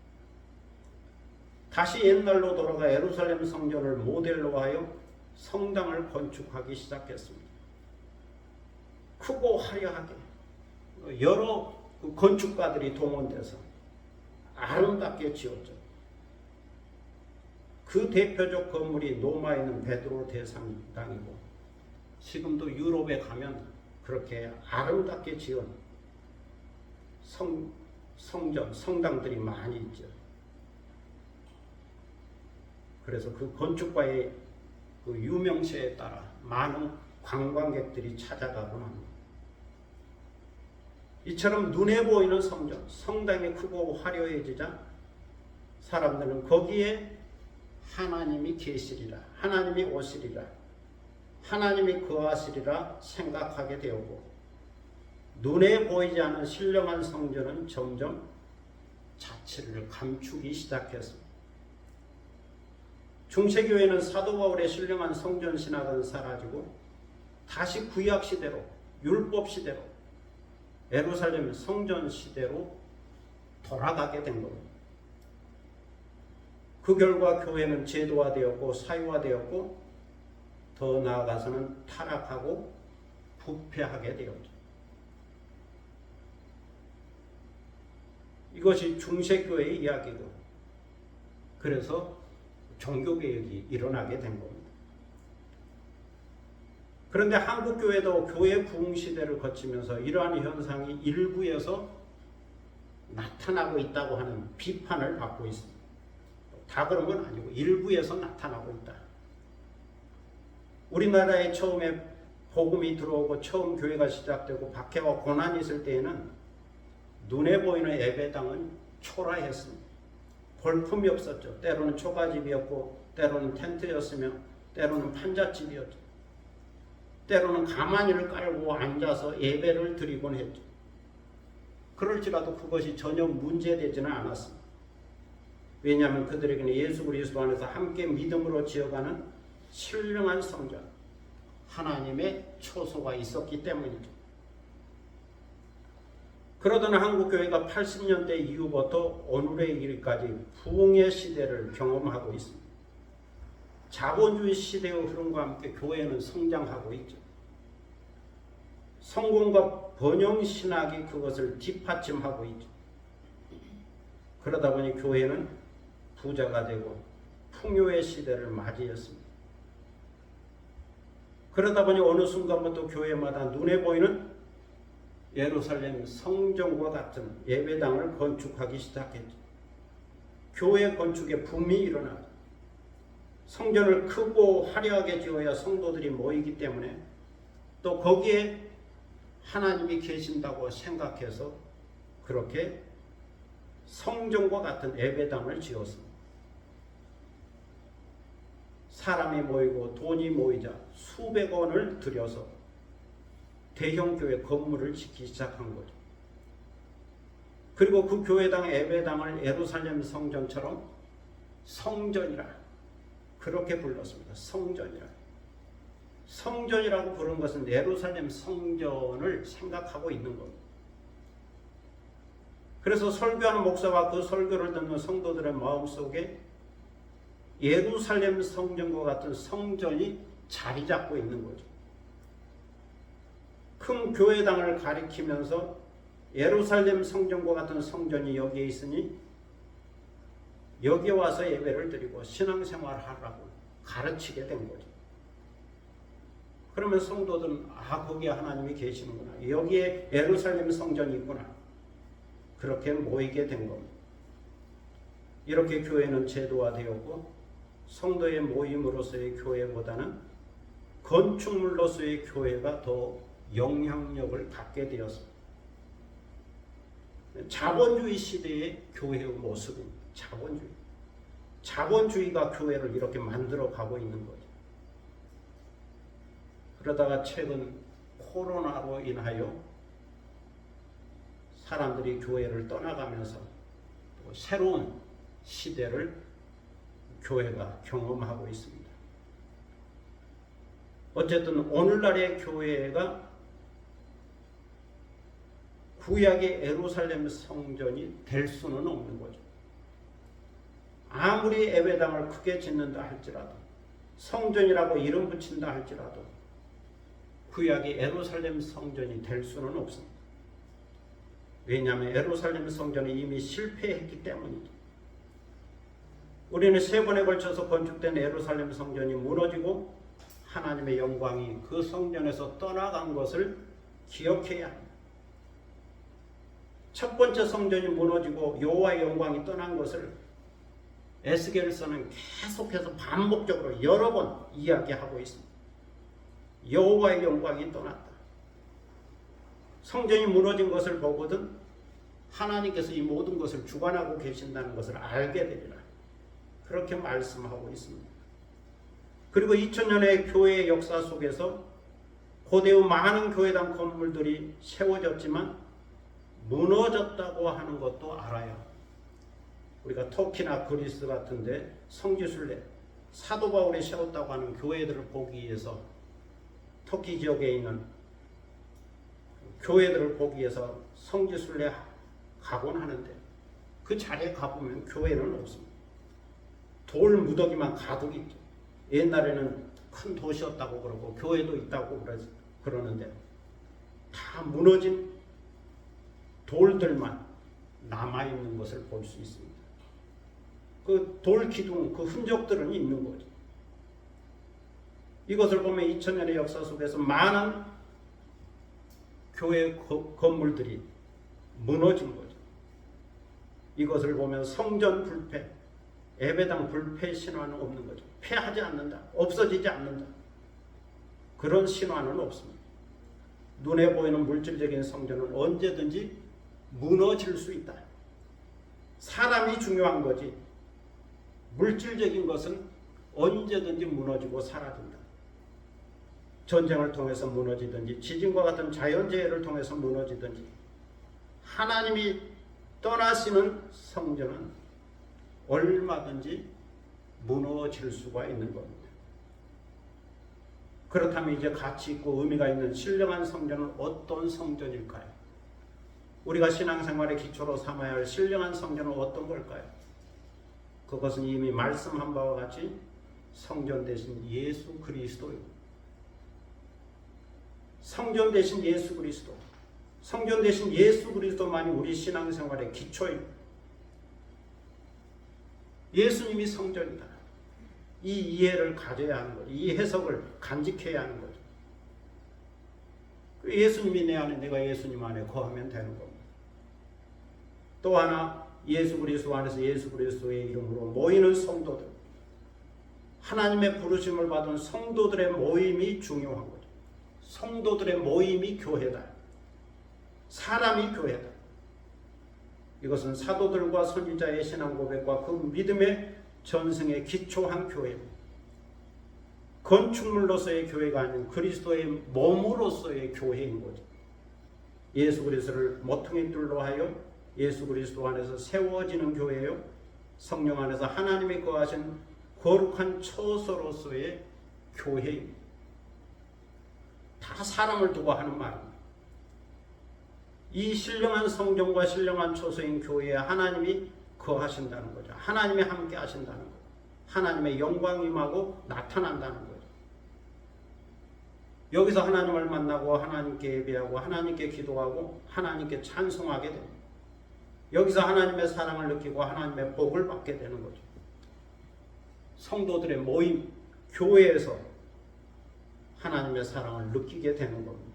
Speaker 1: 다시 옛날로 돌아가 예루살렘 성전을 모델로 하여 성당을 건축하기 시작했습니다. 크고 화려하게 여러 건축가들이 동원돼서 아름답게 지었죠. 그 대표적 건물이 로마에 있는 베드로 대성당이고 지금도 유럽에 가면 그렇게 아름답게 지은 성당들이 많이 있죠. 그래서 그 건축가의 그 유명세에 따라 많은 관광객들이 찾아가곤 합니다. 이처럼 눈에 보이는 성전, 성당이 크고 화려해지자 사람들은 거기에 하나님이 계시리라, 하나님이 오시리라, 하나님이 거하시리라 생각하게 되었고 눈에 보이지 않는 신령한 성전은 점점 자취를 감추기 시작했습니다. 중세교회는 사도 바울의 신령한 성전 신학은 사라지고 다시 구약 시대로, 율법 시대로, 예루살렘 성전 시대로 돌아가게 된 겁니다. 그 결과 교회는 제도화되었고 사유화되었고 더 나아가서는 타락하고 부패하게 되었죠. 이것이 중세교회의 이야기고 그래서 종교개혁이 일어나게 된 겁니다. 그런데 한국교회도 교회 부흥시대를 거치면서 이러한 현상이 일부에서 나타나고 있다고 하는 비판을 받고 있습니다. 다 그런 건 아니고 일부에서 나타나고 있다. 우리나라에 처음에 복음이 들어오고 처음 교회가 시작되고 박해와 고난이 있을 때에는 눈에 보이는 예배당은 초라했습니다. 볼품이 없었죠. 때로는 초가집이었고 때로는 텐트였으며 때로는 판잣집이었죠. 때로는 가마니를 깔고 앉아서 예배를 드리곤 했죠. 그럴지라도 그것이 전혀 문제되지는 않았습니다. 왜냐하면 그들에게는 예수 그리스도 안에서 함께 믿음으로 지어가는 신령한 성전, 하나님의 초소가 있었기 때문이죠. 그러던 한국교회가 80년대 이후부터 오늘에 이르기까지 부흥의 시대를 경험하고 있습니다. 자본주의 시대의 흐름과 함께 교회는 성장하고 있죠. 성공과 번영 신학이 그것을 뒷받침하고 있죠. 그러다 보니 교회는 부자가 되고 풍요의 시대를 맞이했습니다. 그러다 보니 어느 순간부터 교회마다 눈에 보이는 예루살렘 성전과 같은 예배당을 건축하기 시작했죠. 교회 건축에 붐이 일어나죠. 성전을 크고 화려하게 지어야 성도들이 모이기 때문에 또 거기에 하나님이 계신다고 생각해서 그렇게 성전과 같은 예배당을 지었습니다. 사람이 모이고 돈이 모이자 수백 원을 들여서 대형 교회 건물을 짓기 시작한 거죠. 그리고 그 교회당 예배당을 예루살렘 성전처럼 성전이라 그렇게 불렀습니다. 성전이라. 성전이라고 부른 것은 예루살렘 성전을 생각하고 있는 겁니다. 그래서 설교하는 목사와 그 설교를 듣는 성도들의 마음속에 예루살렘 성전과 같은 성전이 자리 잡고 있는 거죠. 큰 교회당을 가리키면서 예루살렘 성전과 같은 성전이 여기에 있으니 여기에 와서 예배를 드리고 신앙생활을 하라고 가르치게 된 거죠. 그러면 성도들은 거기에 하나님이 계시는구나. 여기에 예루살렘 성전이 있구나. 그렇게 모이게 된 겁니다. 이렇게 교회는 제도화되었고 성도의 모임으로서의 교회보다는 건축물로서의 교회가 더 영향력을 갖게 되었습니다. 자본주의 시대의 교회의 모습입니다. 자본주의가 교회를 이렇게 만들어 가고 있는 거죠. 그러다가 최근 코로나로 인하여 사람들이 교회를 떠나가면서 또 새로운 시대를 교회가 경험하고 있습니다. 어쨌든 오늘날의 교회가 구약의 예루살렘 성전이 될 수는 없는 거죠. 아무리 예배당을 크게 짓는다 할지라도, 성전이라고 이름 붙인다 할지라도 구약의 예루살렘 성전이 될 수는 없습니다. 왜냐하면 예루살렘 성전이 이미 실패했기 때문이죠. 우리는 3번에 걸쳐서 건축된 예루살렘 성전이 무너지고 하나님의 영광이 그 성전에서 떠나간 것을 기억해야 합니다. 첫 번째 성전이 무너지고 여호와의 영광이 떠난 것을 에스겔서는 계속해서 반복적으로 여러 번 이야기하고 있습니다. 여호와의 영광이 떠났다. 성전이 무너진 것을 보거든 하나님께서 이 모든 것을 주관하고 계신다는 것을 알게 되리라. 그렇게 말씀하고 있습니다. 그리고 2000년의 교회의 역사 속에서 고대의 많은 교회당 건물들이 세워졌지만 무너졌다고 하는 것도 알아요. 우리가 터키나 그리스 같은데 성지순례, 사도 바울이 세웠다고 하는 교회들을 보기 위해서 터키 지역에 있는 교회들을 보기 위해서 성지순례 가곤 하는데 그 자리에 가보면 교회는 없습니다. 돌 무더기만 가득 있죠. 옛날에는 큰 도시였다고 그러고 교회도 있다고 그러는데 다 무너진 돌들만 남아있는 것을 볼 수 있습니다. 그 돌 기둥, 그 흔적들은 있는 거죠. 이것을 보면 2000년의 역사 속에서 많은 교회 건물들이 무너진 거죠. 이것을 보면 성전 불패, 예배당 불패 신화는 없는 거죠. 패하지 않는다, 없어지지 않는다. 그런 신화는 없습니다. 눈에 보이는 물질적인 성전은 언제든지 무너질 수 있다. 사람이 중요한 거지 물질적인 것은 언제든지 무너지고 사라진다. 전쟁을 통해서 무너지든지 지진과 같은 자연재해를 통해서 무너지든지 하나님이 떠나시는 성전은 얼마든지 무너질 수가 있는 겁니다. 그렇다면 이제 가치 있고 의미가 있는 신령한 성전은 어떤 성전일까요? 우리가 신앙생활의 기초로 삼아야 할 신령한 성전은 어떤 걸까요? 그것은 이미 말씀한 바와 같이 성전 대신 예수 그리스도입니다. 성전 대신 예수 그리스도, 성전 대신 예수 그리스도만이 우리 신앙생활의 기초입니다. 예수님이 성전이다. 이 이해를 가져야 하는 거죠. 이 해석을 간직해야 하는 거죠. 예수님이 내 안에, 내가 예수님 안에 거하면 되는 겁니다. 또 하나, 예수 그리스도 안에서 예수 그리스도의 이름으로 모이는 성도들, 하나님의 부르심을 받은 성도들의 모임이 중요한 거죠. 성도들의 모임이 교회다. 사람이 교회다. 이것은 사도들과 선지자의 신앙 고백과 그 믿음의 전승에 기초한 교회입니다. 건축물로서의 교회가 아닌 그리스도의 몸으로서의 교회인 거죠. 예수 그리스도를 모퉁이 뚫로 하여 예수 그리스도 안에서 세워지는 교회요, 성령 안에서 하나님이 거하신 거룩한 처소로서의 교회입니다. 다 사람을 두고 하는 말입니다. 이 신령한 성전과 신령한 처소인 교회에 하나님이 거하신다는 거죠. 하나님이 함께 하신다는 거죠. 하나님의 영광이 임하고 나타난다는 거죠. 여기서 하나님을 만나고 하나님께 예배하고 하나님께 기도하고 하나님께 찬송하게 됩니다. 여기서 하나님의 사랑을 느끼고 하나님의 복을 받게 되는 거죠. 성도들의 모임, 교회에서 하나님의 사랑을 느끼게 되는 겁니다.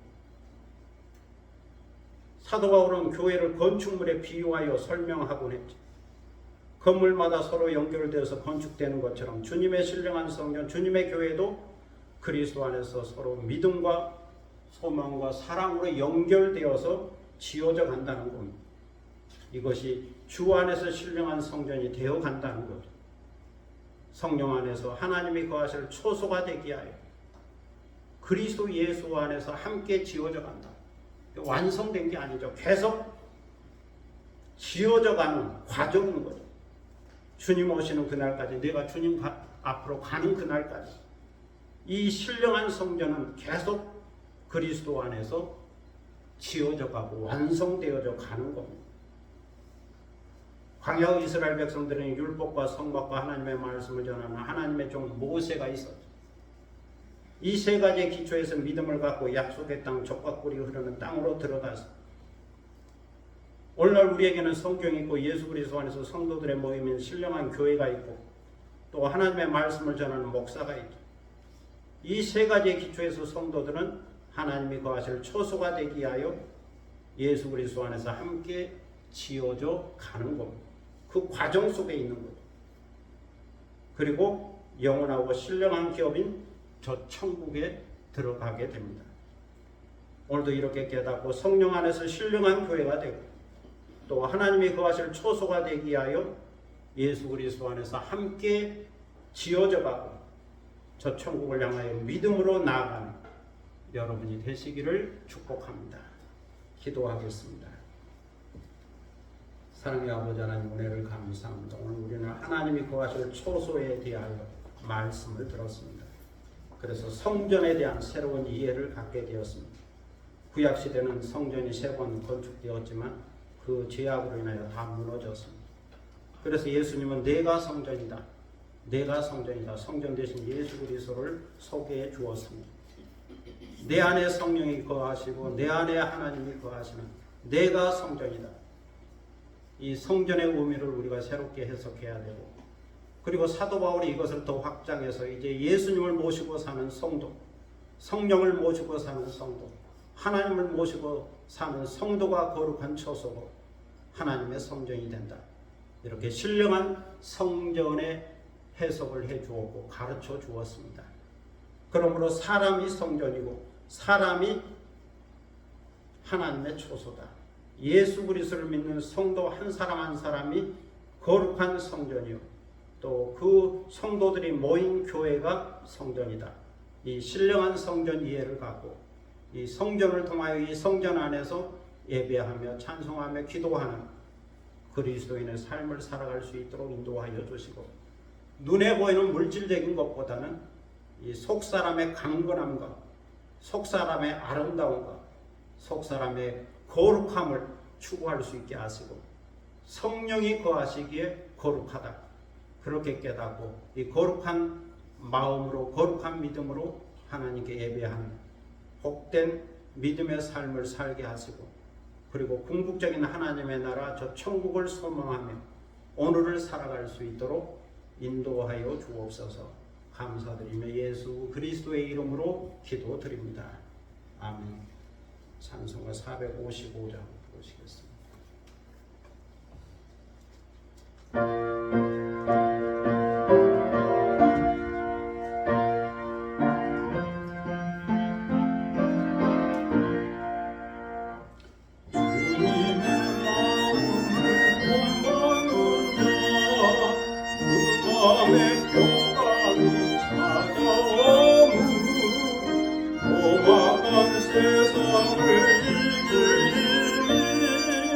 Speaker 1: 사도 바울은 교회를 건축물에 비유하여 설명하곤 했죠. 건물마다 서로 연결되어서 건축되는 것처럼 주님의 신령한 성전, 주님의 교회도 그리스도 안에서 서로 믿음과 소망과 사랑으로 연결되어서 지어져 간다는 겁니다. 이것이 주 안에서 신령한 성전이 되어 간다는 거죠. 성령 안에서 하나님이 거하실 초소가 되기 하여 그리스도 예수 안에서 함께 지어져 간다. 완성된 게 아니죠. 계속 지어져 가는 과정인 거죠. 주님 오시는 그날까지, 내가 주님 앞으로 가는 그날까지 이 신령한 성전은 계속 그리스도 안에서 지어져 가고 완성되어져 가는 겁니다. 광야의 이스라엘 백성들은 율법과 성막과 하나님의 말씀을 전하는 하나님의 종 모세가 있었죠. 이 세 가지의 기초에서 믿음을 갖고 약속의 땅, 젖과 꿀이 흐르는 땅으로 들어가서 오늘날 우리에게는 성경이 있고 예수 그리스도 안에서 성도들의 모임인 신령한 교회가 있고 또 하나님의 말씀을 전하는 목사가 있죠. 이 세 가지의 기초에서 성도들은 하나님이 거하실 초소가 되기 위하여 예수 그리스도 안에서 함께 지어져 가는 겁니다. 그 과정 속에 있는 거죠. 그리고 영원하고 신령한 기업인 저 천국에 들어가게 됩니다. 오늘도 이렇게 깨닫고 성령 안에서 신령한 교회가 되고 또 하나님이 거하실 초소가 되기 위하여 예수 그리스도 안에서 함께 지어져 가고 저 천국을 향하여 믿음으로 나아가는 여러분이 되시기를 축복합니다. 기도하겠습니다. 사랑의 아버지 하나님, 은혜를 감사합니다. 오늘 우리는 하나님이 거하실 초소에 대하여 말씀을 들었습니다. 그래서 성전에 대한 새로운 이해를 갖게 되었습니다. 구약시대는 성전이 3번 건축되었지만 그 죄악으로 인하여 다 무너졌습니다. 그래서 예수님은 내가 성전이다, 내가 성전이다, 성전 대신 예수 그리스도를 소개해 주었습니다. 내 안에 성령이 거하시고 내 안에 하나님이 거하시는 내가 성전이다. 이 성전의 의미를 우리가 새롭게 해석해야 되고, 그리고 사도 바울이 이것을 더 확장해서 이제 예수님을 모시고 사는 성도, 성령을 모시고 사는 성도, 하나님을 모시고 사는 성도가 거룩한 처소고 하나님의 성전이 된다. 이렇게 신령한 성전의 해석을 해 주었고 가르쳐 주었습니다. 그러므로 사람이 성전이고 사람이 하나님의 초소다. 예수 그리스도를 믿는 성도 한 사람 한 사람이 거룩한 성전이요, 또 그 성도들이 모인 교회가 성전이다. 이 신령한 성전 이해를 갖고 이 성전을 통하여 이 성전 안에서 예배하며 찬송하며 기도하는 그리스도인의 삶을 살아갈 수 있도록 인도하여 주시고, 눈에 보이는 물질적인 것보다는 이 속사람의 강건함과 속사람의 아름다움과 속사람의 거룩함을 추구할 수 있게 하시고, 성령이 거하시기에 거룩하다, 그렇게 깨닫고 이 거룩한 마음으로 거룩한 믿음으로 하나님께 예배하는 복된 믿음의 삶을 살게 하시고, 그리고 궁극적인 하나님의 나라 저 천국을 소망하며 오늘을 살아갈 수 있도록 인도하여 주옵소서. 감사드리며 예수 그리스도의 이름으로 기도드립니다. 아멘. 찬송가 455장 부르시겠습니다.
Speaker 2: 세상을 이길 힘이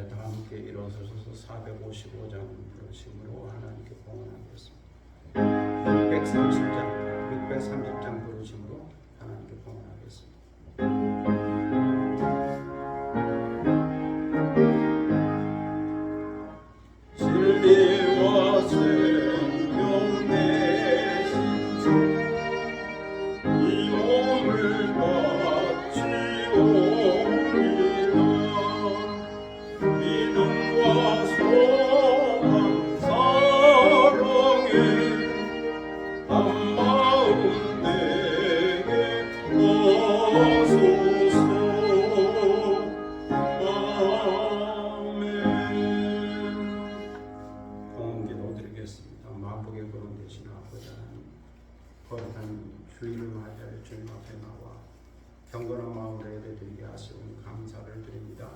Speaker 1: 이제 다 함께 일어서셔서 455장 부르심으로 하나님께 봉헌하겠습니다. 630장 부르심으로 하나님께 봉헌하겠습니다.
Speaker 2: 진리와 생명 내신 주 이 몸을 바치오리라 믿음과 소망 사랑에 한 마음 내게 하소서. 아멘.
Speaker 1: 봉헌기도 드리겠습니다. 만복의 근원 되신 아버지 하나님, 거룩한 주일을 맞이하여 주님 앞에 나와 경건한 마음으로 예배드리게 하시오니 감사를 드립니다.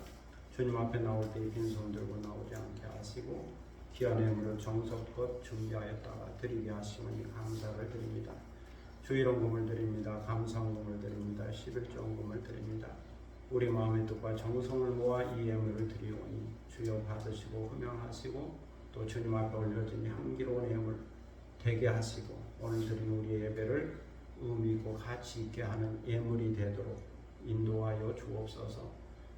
Speaker 1: 주님 앞에 나올 때 빈손 들고 나오지 않게 하시고 귀한 예물을 정성껏 준비하였다가 드리게 하시오니 감사를 드립니다. 주일원금을 드립니다. 감사원금을 드립니다. 11조원금을 드립니다. 우리 마음의 뜻과 정성을 모아 이 예물을 드리오니 주여 받으시고 흠양하시고 또 주님 앞에 올려진 향기로운 예물 되게 하시고 오늘 드린 우리의 예배를 의미 있고 가치 있게 하는 예물이 되도록 인도하여 주옵소서.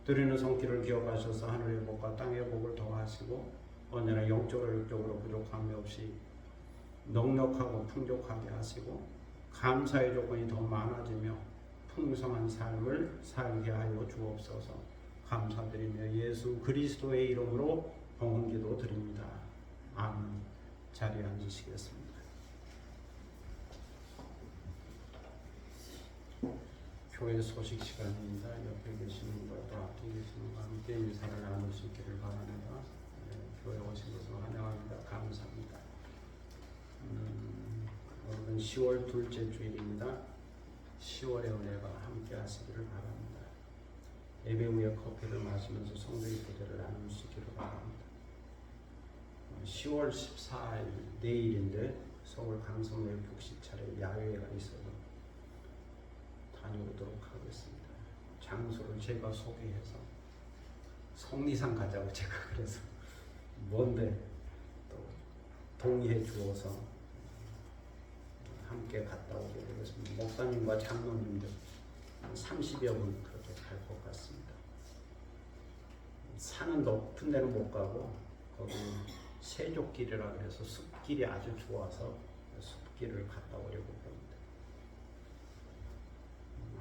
Speaker 1: 드리는 손길을 기억하셔서 하늘의 복과 땅의 복을 더하시고 언제나 영적으로 육적으로 부족함이 없이 넉넉하고 풍족하게 하시고 감사의 조건이 더 많아지며 풍성한 삶을 살게 하여 주옵소서. 감사드리며 예수 그리스도의 이름으로 봉헌기도 드립니다. 아멘. 자리에 앉으시겠습니다. 교회 소식 시간입니다. 옆에 계시는 분과 또 앞에 계시는 분과 함께 인사를 나눌 수 있기를 바랍니다. 교회 오신 것을 환영합니다. 감사합니다. 오늘은 10월 둘째 주일입니다. 10월의 은혜가 함께 하시기를 바랍니다. 예배 후에 커피를 마시면서 성도의 교제를 나눌 수 있기를 바랍니다. 10월 14일 내일인데 서울 강성내 북식차례 야외가 있어서 다녀오도록 하겠습니다. 장소를 제가 소개해서 성리산 가자고 제가 그래서 뭔데 또 동의해 주어서 함께 갔다 오게 되겠습니다. 목사님과 장로님들 한 30여 분 그렇게 갈 것 같습니다. 산은 높은 데는 못 가고 거기 세족길이라 그래서 숲길이 아주 좋아서 숲길을 갔다 오려고 합니다.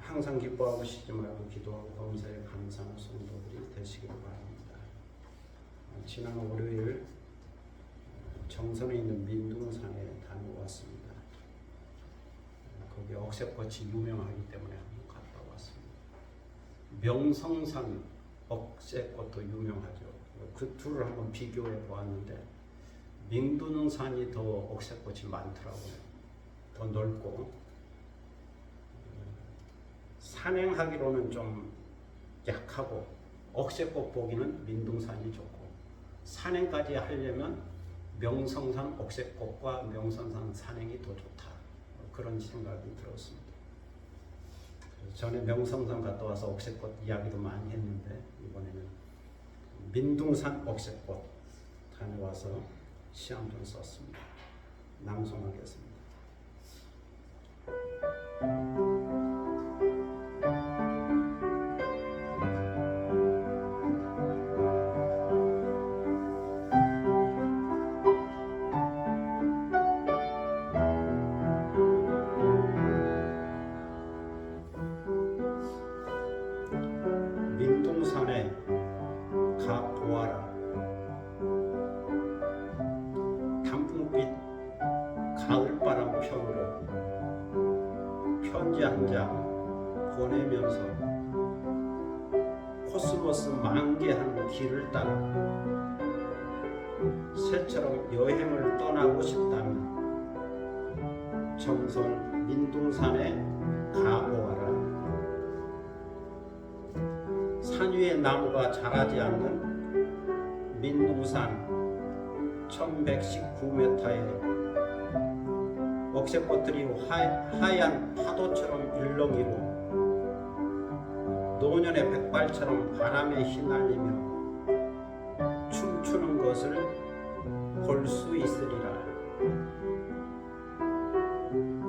Speaker 1: 항상 기뻐하고 쉬지 말고 기도하고 범사에 감사하는 성도들이 되시기를 바랍니다. 지난 월요일 정선에 있는 민둥산에 다녀왔습니다. 거기 억새꽃이 유명하기 때문에 한번 갔다 왔습니다. 명성산 억새꽃도 유명하죠. 그 둘을 한번 비교해 보았는데 민둥산이 더 억새꽃이 많더라고요. 더 넓고 산행하기로는 좀 약하고 억새꽃 보기는 민둥산이 좋고 산행까지 하려면 명성산 억새꽃과 명성산 산행이 더 좋다. 그런 생각이 들었습니다. 전에 명성산 갔다 와서 억새꽃 이야기도 많이 했는데 이번에는 민둥산 억새꽃 다녀와서 시 한 편 썼습니다. 낭송하겠습니다. 민둥산에 가 보아라. 단풍빛 가을바람 편으로 편지 한 장 보내면서 코스모스 만개하는 길을 따라 새처럼 여행을 떠나고 싶다면 정선 민둥산에 가보아라. 산 위에 나무가 자라지 않는 민둥산 1119m에 억새꽃들이 하얀 파도처럼 일렁이고 노년의 백발처럼 바람에 휘날리며 춤추는 것을 볼 수 있으리라.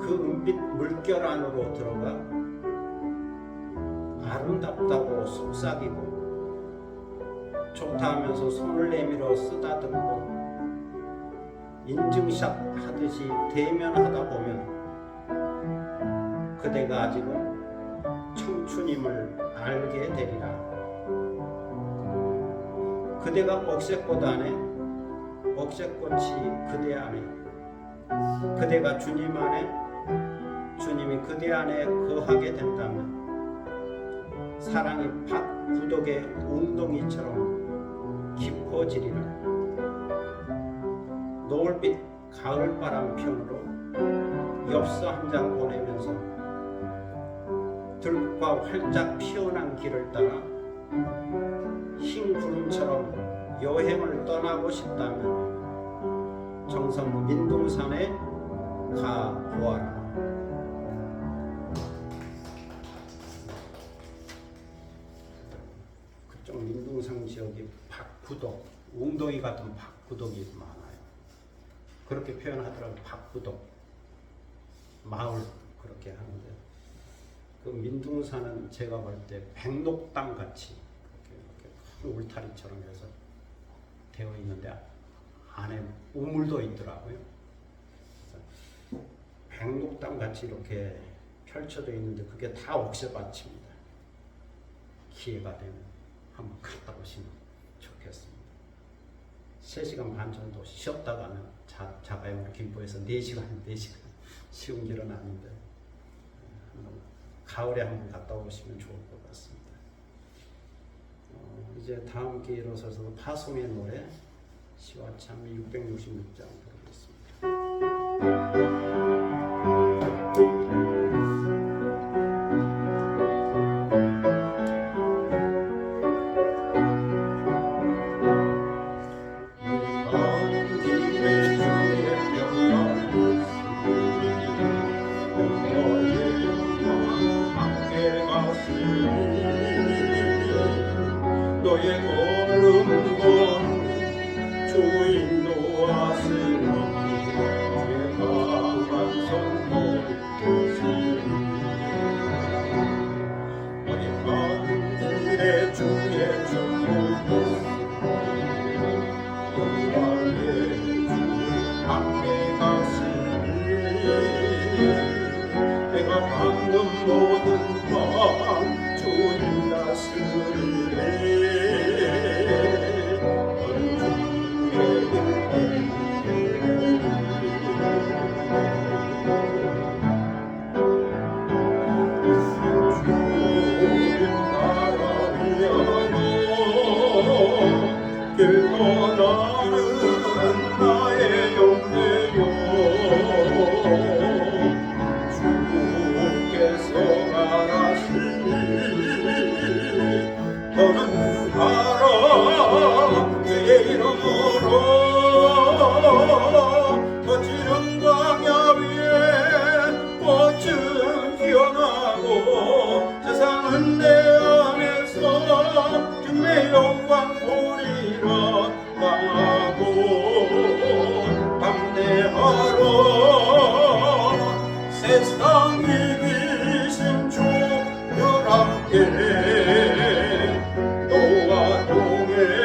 Speaker 1: 그 은빛 물결 안으로 들어가 아름답다고 속삭이고 좋다 하면서 손을 내밀어 쓰다듬고 인증샷 하듯이 대면하다 보면 그대가 아직은 청춘임을 알게 되리라. 그대가 옥새꽃 안에 옥새꽃이 그대 안에 그대가 주님 안에 주님이 그대 안에 거하게 된다면 사랑이 밭구덕의 웅덩이처럼 깊어지리라. 노을빛 가을바람 편으로 엽서 한 장 보내면서 들꽃과 활짝 피어난 길을 따라 흰 구름처럼 여행을 떠나고 싶다면 정선 민둥산에 가보아라. 그쪽 민둥산 지역이 밭구덕, 웅덩이 같은 밭구덕이 많아요. 그렇게 표현하더라고요. 밭구덕 마을 그렇게 하는데 그 민둥산은 제가 볼 때 백록담 같이 이렇게 큰 울타리처럼 해서 되어 있는데 안에 우물도 있더라고요. 백록담 같이 이렇게 펼쳐져 있는데 그게 다 옥새밭입니다. 기회가 되면 한번 갔다 오시면 좋겠습니다. 3시간 반 정도 쉬었다가는 자가용으로 김포에서 4시간 쉬운 길은 아닌데 가을에 한번 갔다 오시면 좋을 것 같습니다. 이제 다음 기회로 서서 파송의 노래 시와 참미 666장 부르겠습니다.
Speaker 2: 너의 걸음건 주인 도와시는 주의 강한 손을 드시니 어디 가운데 주의 전부 영광의 주 함께 가시니 내가 방금 모든 밤 주님 다스리네 길 떠나는 나의 영예요 주께서 말하시니 너는 가라 주의 이름으로 거칠은 광야 위에 꽃은 피어나고 세상은 내 안에서 주의 영광 보리라 나고 담대하라 세상 이기신 주 늘 함께 너와 동행하시며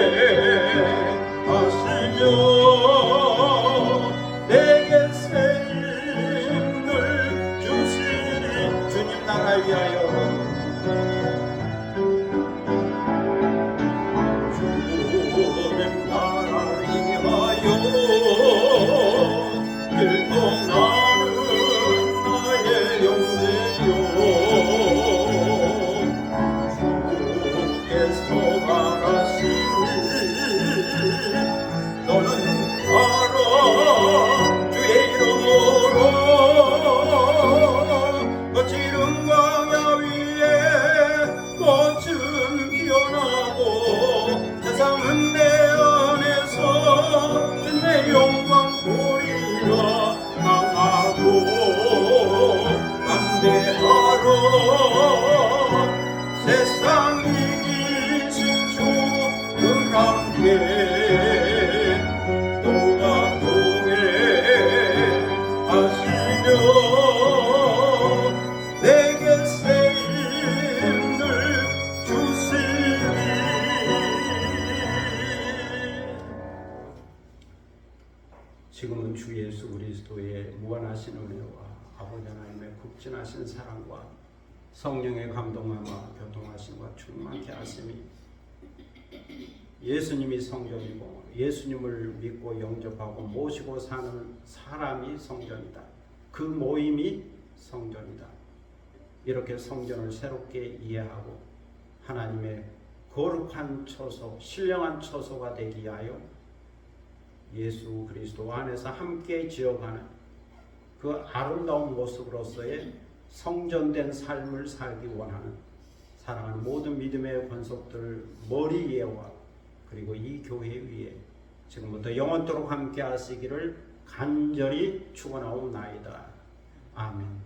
Speaker 2: 내게 새 힘을 주시니 주님 나라 위하여 주님 나라 위하여 길 떠나는 나의 영예요 주께서 말하시니 너는 가라 주의 이름으로 거칠은 광야 위에 꽃은 피어나고 세상은 내 안에서 주의 영광 보리라 나가고 담대하라 세상 이기신 주
Speaker 1: 지금은 주 예수 그리스도의 무한하신 은혜와 아버지 하나님의 극진하신 사랑과 성령의 감동함과 교통하심과 충만케 하심이 예수님이 성전이고 예수님을 믿고 영접하고 모시고 사는 사람이 성전이다. 그 모임이 성전이다. 이렇게 성전을 새롭게 이해하고 하나님의 거룩한 처소, 신령한 처소가 되기 위하여 예수 그리스도 안에서 함께 지어가는 그 아름다운 모습으로서의 성전된 삶을 살기 원하는 사랑하는 모든 믿음의 권속들 머리 위에와 그리고 이 교회 위에 지금부터 영원토록 함께 하시기를 간절히 축원하옵나이다. 아멘.